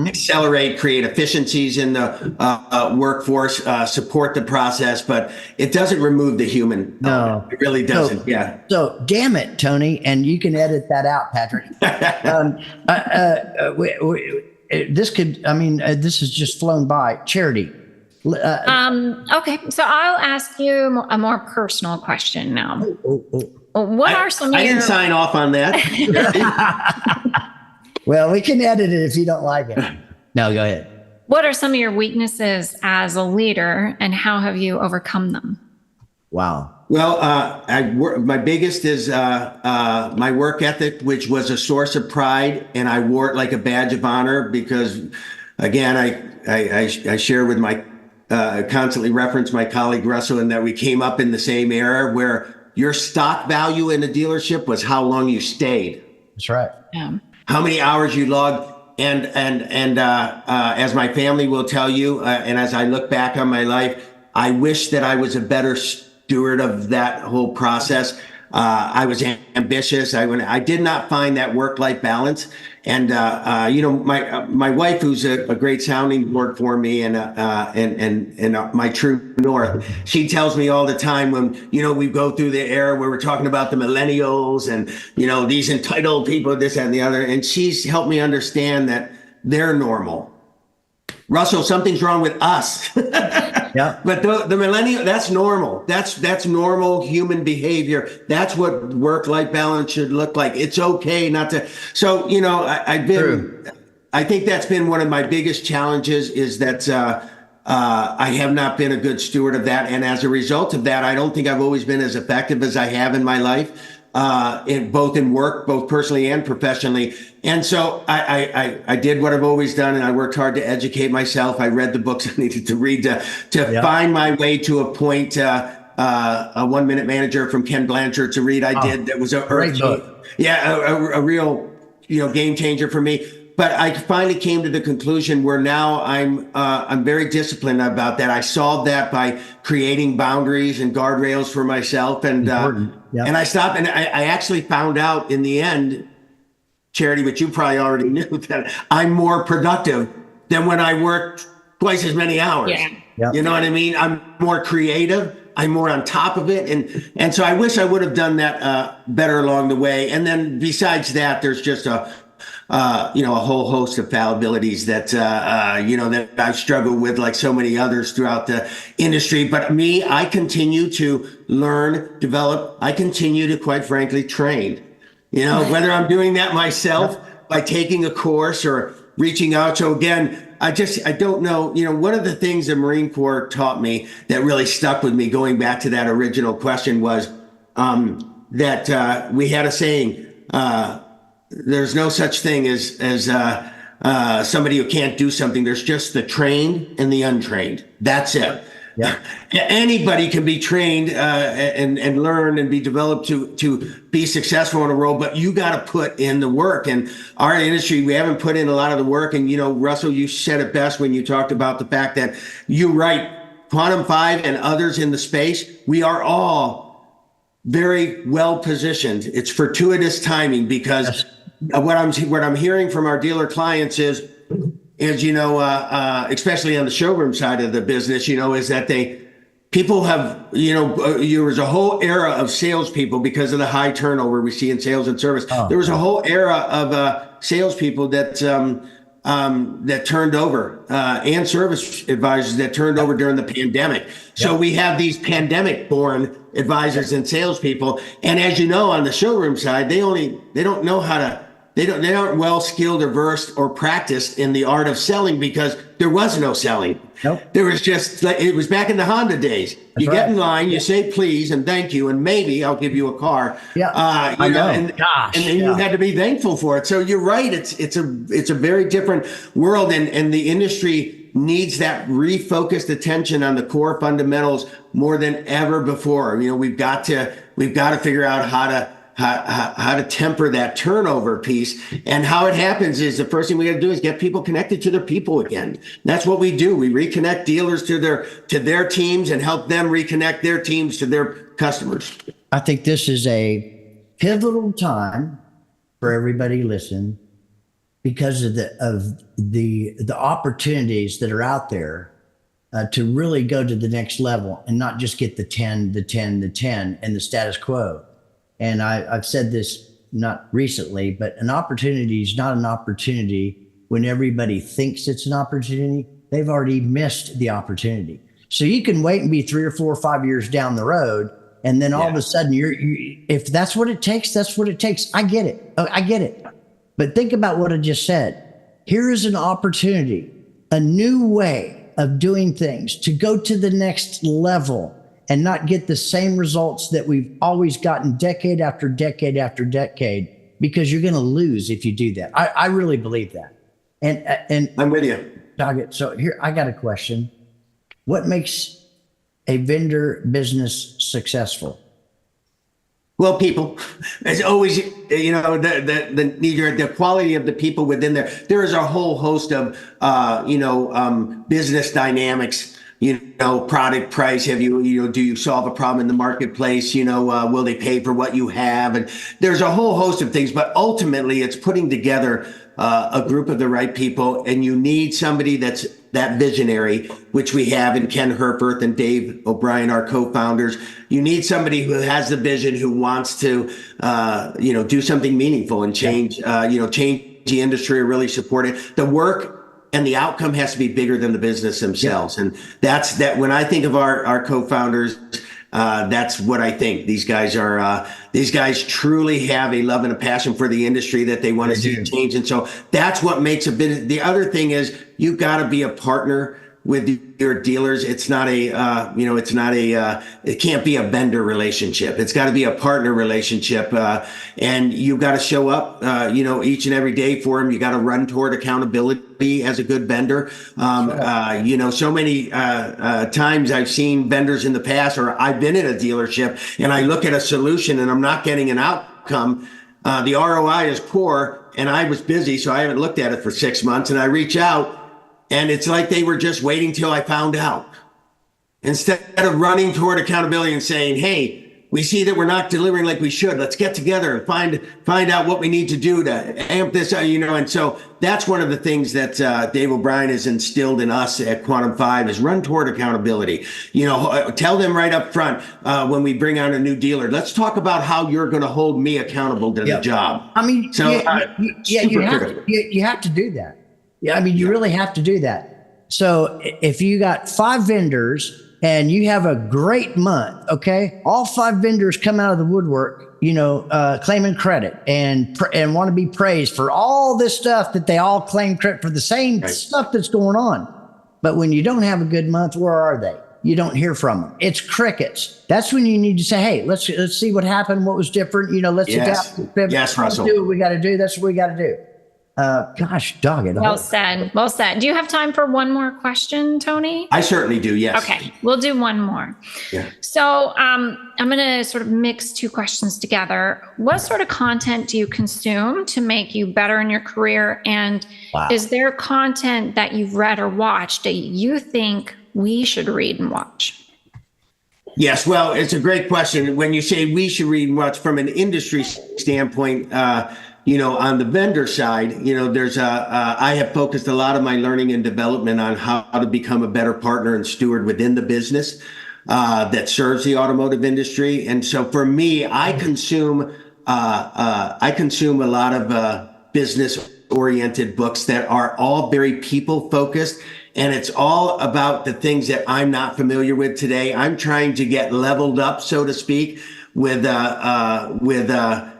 accelerate, create efficiencies in the workforce, support the process, but it doesn't remove the human element. It really doesn't. So damn it, Tony, and you can edit that out, Patrick. This has just flown by. Charity. Okay, so I'll ask you a more personal question now. What are some? I didn't sign off on that. Well, we can edit it if you don't like it. No, go ahead. What are some of your weaknesses as a leader, and how have you overcome them? Wow. Well, my biggest is my work ethic, which was a source of pride, and I wore it like a badge of honor because, again, I share with my constantly reference my colleague Russell in that we came up in the same era where your stock value in a dealership was how long you stayed. That's right. Yeah. How many hours you logged. And as my family will tell you, and as I look back on my life, I wish that I was a better steward of that whole process. I was ambitious. I did not find that work-life balance. And my wife, who's a great sounding board for me, and my true north, she tells me all the time when we go through the era where we're talking about the millennials and these entitled people, this that, and the other, and she's helped me understand that they're normal. Russell, something's wrong with us. Yeah. But the millennial, that's normal. That's normal human behavior. That's what work-life balance should look like. It's okay not to. So, I think that's been one of my biggest challenges is that I have not been a good steward of that. And as a result of that, I don't think I've always been as effective as I have in my life, both in work, both personally and professionally. And so I did what I've always done, and I worked hard to educate myself. I read the books I needed to read to find my way to a point, a 1 Minute Manager from Ken Blanchard to read. I did. That was a great book. A real, game changer for me. But I finally came to the conclusion where now I'm very disciplined about that. I solved that by creating boundaries and guardrails for myself, and I stopped. And I actually found out in the end, Charity, which you probably already knew, that I'm more productive than when I worked twice as many hours. Yeah. You know what I mean? I'm more creative. I'm more on top of it. And so I wish I would have done that better along the way. And then besides that, there's just a whole host of fallibilities that I've struggled with, like so many others throughout the industry. But me, I continue to learn, develop. I continue to, quite frankly, train. Whether I'm doing that myself by taking a course or reaching out. So again, I don't know. One of the things the Marine Corps taught me that really stuck with me, going back to that original question, was that we had a saying. There's no such thing as somebody who can't do something. There's just the trained and the untrained. That's it. Yeah. Anybody can be trained and learn and be developed to be successful in a role, but you got to put in the work. And our industry, we haven't put in a lot of the work. And, Russell, you said it best when you talked about the fact that you're right. Quantum5 and others in the space, we are all very well positioned. It's fortuitous timing because what I'm hearing from our dealer clients is especially on the showroom side of the business, is that people have, there was a whole era of salespeople because of the high turnover we see in sales and service. There was a whole era of salespeople that turned over, and service advisors that turned over during the pandemic. So we have these pandemic-born advisors and salespeople. And as you know, on the showroom side, they don't know how to. They aren't well skilled or versed or practiced in the art of selling because there was no selling. Nope. There was just, it was back in the Honda days. That's you right. get in line, you say please and thank you, and maybe I'll give you a car. Yeah, I know. And then you had to be thankful for it. So you're right. It's a very different world, and the industry needs that refocused attention on the core fundamentals more than ever before. We've got to figure out how how to temper that turnover piece. And how it happens is the first thing we got to do is get people connected to their people again. That's what we do. We reconnect dealers to their teams and help them reconnect their teams to their customers. I think this is a pivotal time for everybody listening because of the opportunities that are out there to really go to the next level and not just get the 10 and the status quo. And I've said this not recently, but an opportunity is not an opportunity when everybody thinks it's an opportunity. They've already missed the opportunity. So you can wait and be 3 or 4 or 5 years down the road. And then all of a sudden if that's what it takes, that's what it takes. I get it. I get it. But think about what I just said. Here is an opportunity, a new way of doing things to go to the next level and not get the same results that we've always gotten decade after decade after decade, because you're going to lose if you do that. I really believe that. And I'm with you. So here, I got a question. What makes a vendor business successful? Well, people, as always, the quality of the people within there. There is a whole host of, business dynamics. Product price. Do you solve a problem in the marketplace? Will they pay for what you have? And there's a whole host of things, but ultimately it's putting together a group of the right people, and you need somebody that's that visionary, which we have in Ken Herfurth and Dave O'Brien, our co-founders. You need somebody who has the vision, who wants to, do something meaningful and change the industry, or really support it. The work and the outcome has to be bigger than the business themselves. Yeah. And that's that. When I think of our co-founders, that's what I think. These guys truly have a love and a passion for the industry that they want to see change. And so that's what makes a business. The other thing is you've got to be a partner with your dealers. It can't be a vendor relationship. It's got to be a partner relationship. And you've got to show up, each and every day for them. You got to run toward accountability as a good vendor. So many times I've seen vendors in the past, or I've been in a dealership and I look at a solution and I'm not getting an outcome. The ROI is poor and I was busy, so I haven't looked at it for 6 months, and I reach out and it's like they were just waiting till I found out. Instead of running toward accountability and saying, hey, we see that we're not delivering like we should. Let's get together and find out what we need to do to amp this, And so that's one of the things that Dave O'Brien has instilled in us at Quantum5 is run toward accountability. Tell them right up front when we bring on a new dealer, let's talk about how you're going to hold me accountable to the job. I mean, you have to do that. Yeah, I mean, you really have to do that. So if you got 5 vendors and you have a great month, okay, all 5 vendors come out of the woodwork, claiming credit and want to be praised for all this stuff that they all claim credit for the same stuff that's going on. But when you don't have a good month, where are they? You don't hear from them. It's crickets. That's when you need to say, hey, let's see what happened, what was different. Let's adapt. Yes, Russell. Let's do what we got to do. That's what we got to do. Gosh, dog it. Well said. Well said. Do you have time for one more question, Tony? I certainly do. Yes. Okay. We'll do one more. Yeah. So I'm going to sort of mix 2 questions together. What sort of content do you consume to make you better in your career? And is there content that you've read or watched that you think we should read and watch? Yes. Well, it's a great question. When you say we should read and watch from an industry standpoint, on the vendor side, I have focused a lot of my learning and development on how to become a better partner and steward within the business that serves the automotive industry. And so for me, I consume a lot of business oriented books that are all very people focused. And it's all about the things that I'm not familiar with today. I'm trying to get leveled up, so to speak, with the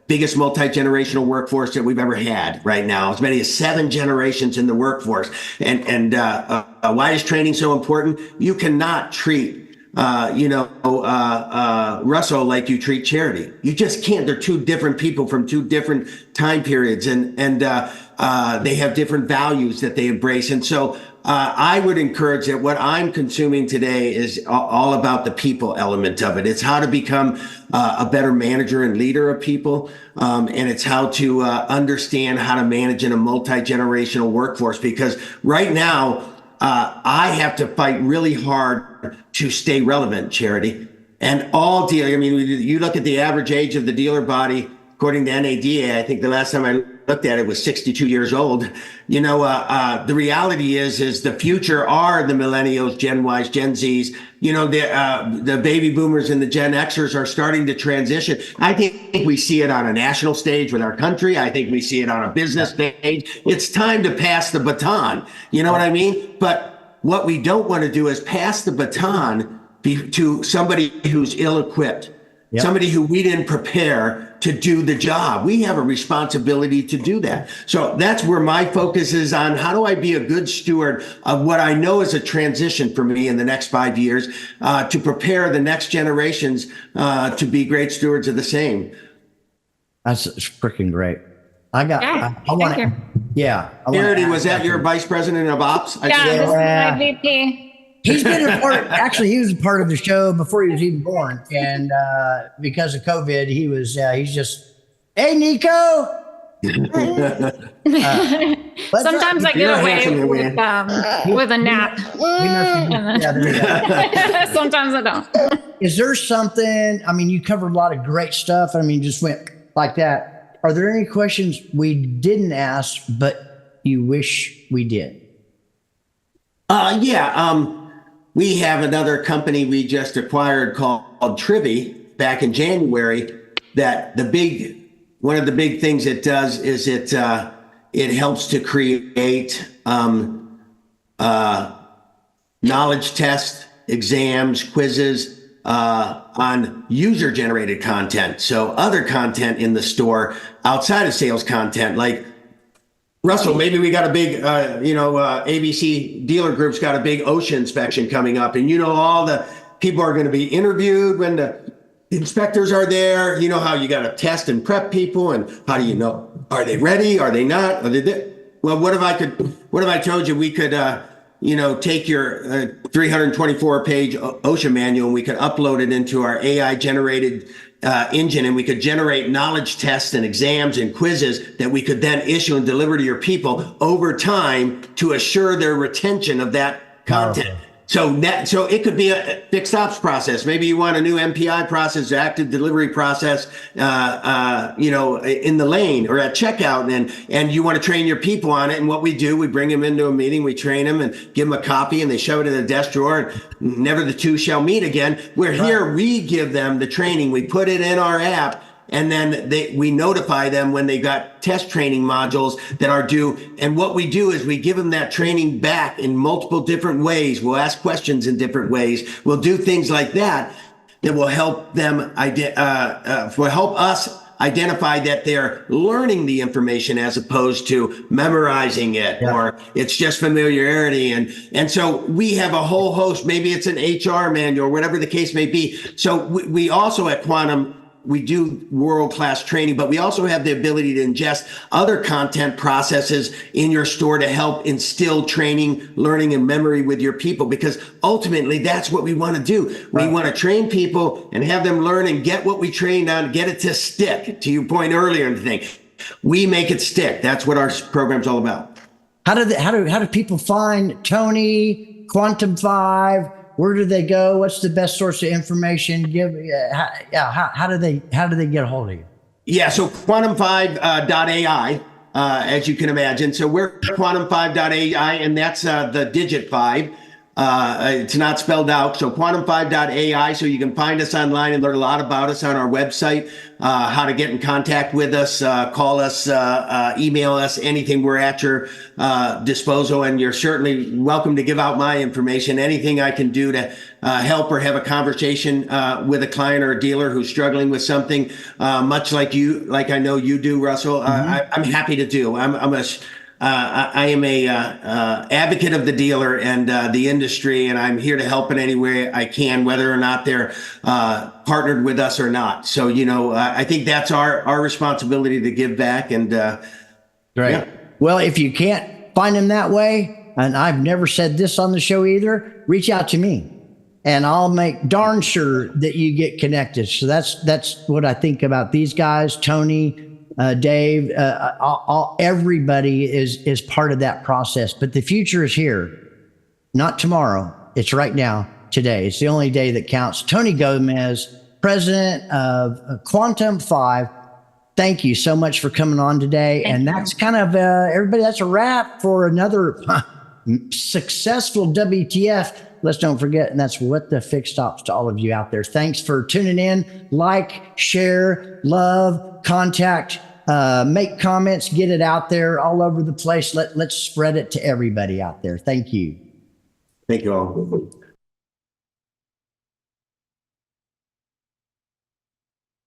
biggest multi-generational workforce that we've ever had right now. As many as 7 generations in the workforce. And why is training so important? You cannot treat, Russell like you treat charity. You just can't. They're 2 different people from 2 different time periods, and they have different values that they embrace. And so I would encourage that what I'm consuming today is all about the people element of it. It's how to become a better manager and leader of people. And it's how to understand how to manage in a multi-generational workforce. Because right now, I have to fight really hard to stay relevant, Charity. And all dealers, I mean, you look at the average age of the dealer body, according to NADA, I think the last time I looked at it was 62 years old. You know, the reality is the future are the millennials, Gen Ys, Gen Zs. You know, the baby boomers and the Gen Xers are starting to transition. I think we see it on a national stage with our country. I think we see it on a business stage. It's time to pass the baton. You know what I mean? But what we don't want to do is pass the baton to somebody who's ill-equipped. Yep. Somebody who we didn't prepare to do the job. We have a responsibility to do that. So that's where my focus is on how do I be a good steward of what I know is a transition for me in the next 5 years to prepare the next generations to be great stewards of the same. That's freaking great. I want to. Yeah. Charity, was that your vice president of ops? Yeah, this is my VP. He's been a part. Actually, he was a part of the show before he was even born, and because of COVID, he was. He's just, hey, Nico. Sometimes I get away with a nap. Sometimes I don't. Is there something? I mean, you covered a lot of great stuff. I mean, just went like that. Are there any questions we didn't ask, but you wish we did? Yeah. We have another company we just acquired called Trivi back in January. That one of the big things it does is it helps to create knowledge tests, exams, quizzes on user-generated content. So other content in the store outside of sales content, like Russell, maybe we got a big, ABC dealer group's got a big OSHA inspection coming up. And all the people are going to be interviewed when the inspectors are there. You know how you got to test and prep people, and how do you know, are they ready? Are they not? Are they there? Well, what if I told you we could, take your 324-page OSHA manual and we could upload it into our AI-generated engine, and we could generate knowledge tests and exams and quizzes that we could then issue and deliver to your people over time to assure their retention of that content. Powerful. So it could be a fixed ops process. Maybe you want a new MPI process, active delivery process, in the lane or at checkout, and you want to train your people on it. And what we do, we bring them into a meeting, we train them and give them a copy, and they shove it in the desk drawer, and never the two shall meet again. Where here we give them the training, we put it in our app, and then we notify them when they got test training modules that are due. And what we do is we give them that training back in multiple different ways. We'll ask questions in different ways. We'll do things like that will help them will help us identify that they're learning the information as opposed to memorizing it, or it's just familiarity. And so we have a whole host, maybe it's an HR manual, whatever the case may be. So we also at Quantum, we do world-class training, but we also have the ability to ingest other content processes in your store to help instill training, learning, and memory with your people, because ultimately that's what we want to do. Right. We want to train people and have them learn and get what we trained on, get it to stick. To your point earlier in the thing, we make it stick. That's what our program's all about. How do people find Tony, Quantum5? Where do they go? What's the best source of information? How do they get a hold of you? Yeah, so quantum5.ai, as you can imagine. So we're quantum5.ai, and that's the digit 5. It's not spelled out. So quantum5.ai, so you can find us online and learn a lot about us on our website, how to get in contact with us, call us, email us, anything. We're at your disposal, and you're certainly welcome to give out my information. Anything I can do to help or have a conversation with a client or a dealer who's struggling with something, much like I know you do, Russell. I'm happy to do. I am a advocate of the dealer and the industry, and I'm here to help in any way I can, whether or not they're partnered with us or not. So, I think that's our responsibility to give back. And great. Yeah. Well, if you can't find them that way, and I've never said this on the show either, reach out to me and I'll make darn sure that you get connected. So that's what I think about these guys, Tony, Dave, everybody is part of that process. But the future is here, not tomorrow. It's right now, today. It's the only day that counts. Tony Gomez, president of Quantum5. Thank you so much for coming on today. And that's kind of, everybody, that's a wrap for another successful WTF. Let's don't forget, and that's what the FixedOPS to all of you out there. Thanks for tuning in. Like, share, love, contact, make comments, get it out there all over the place. Let's spread it to everybody out there. Thank you. Thank you all.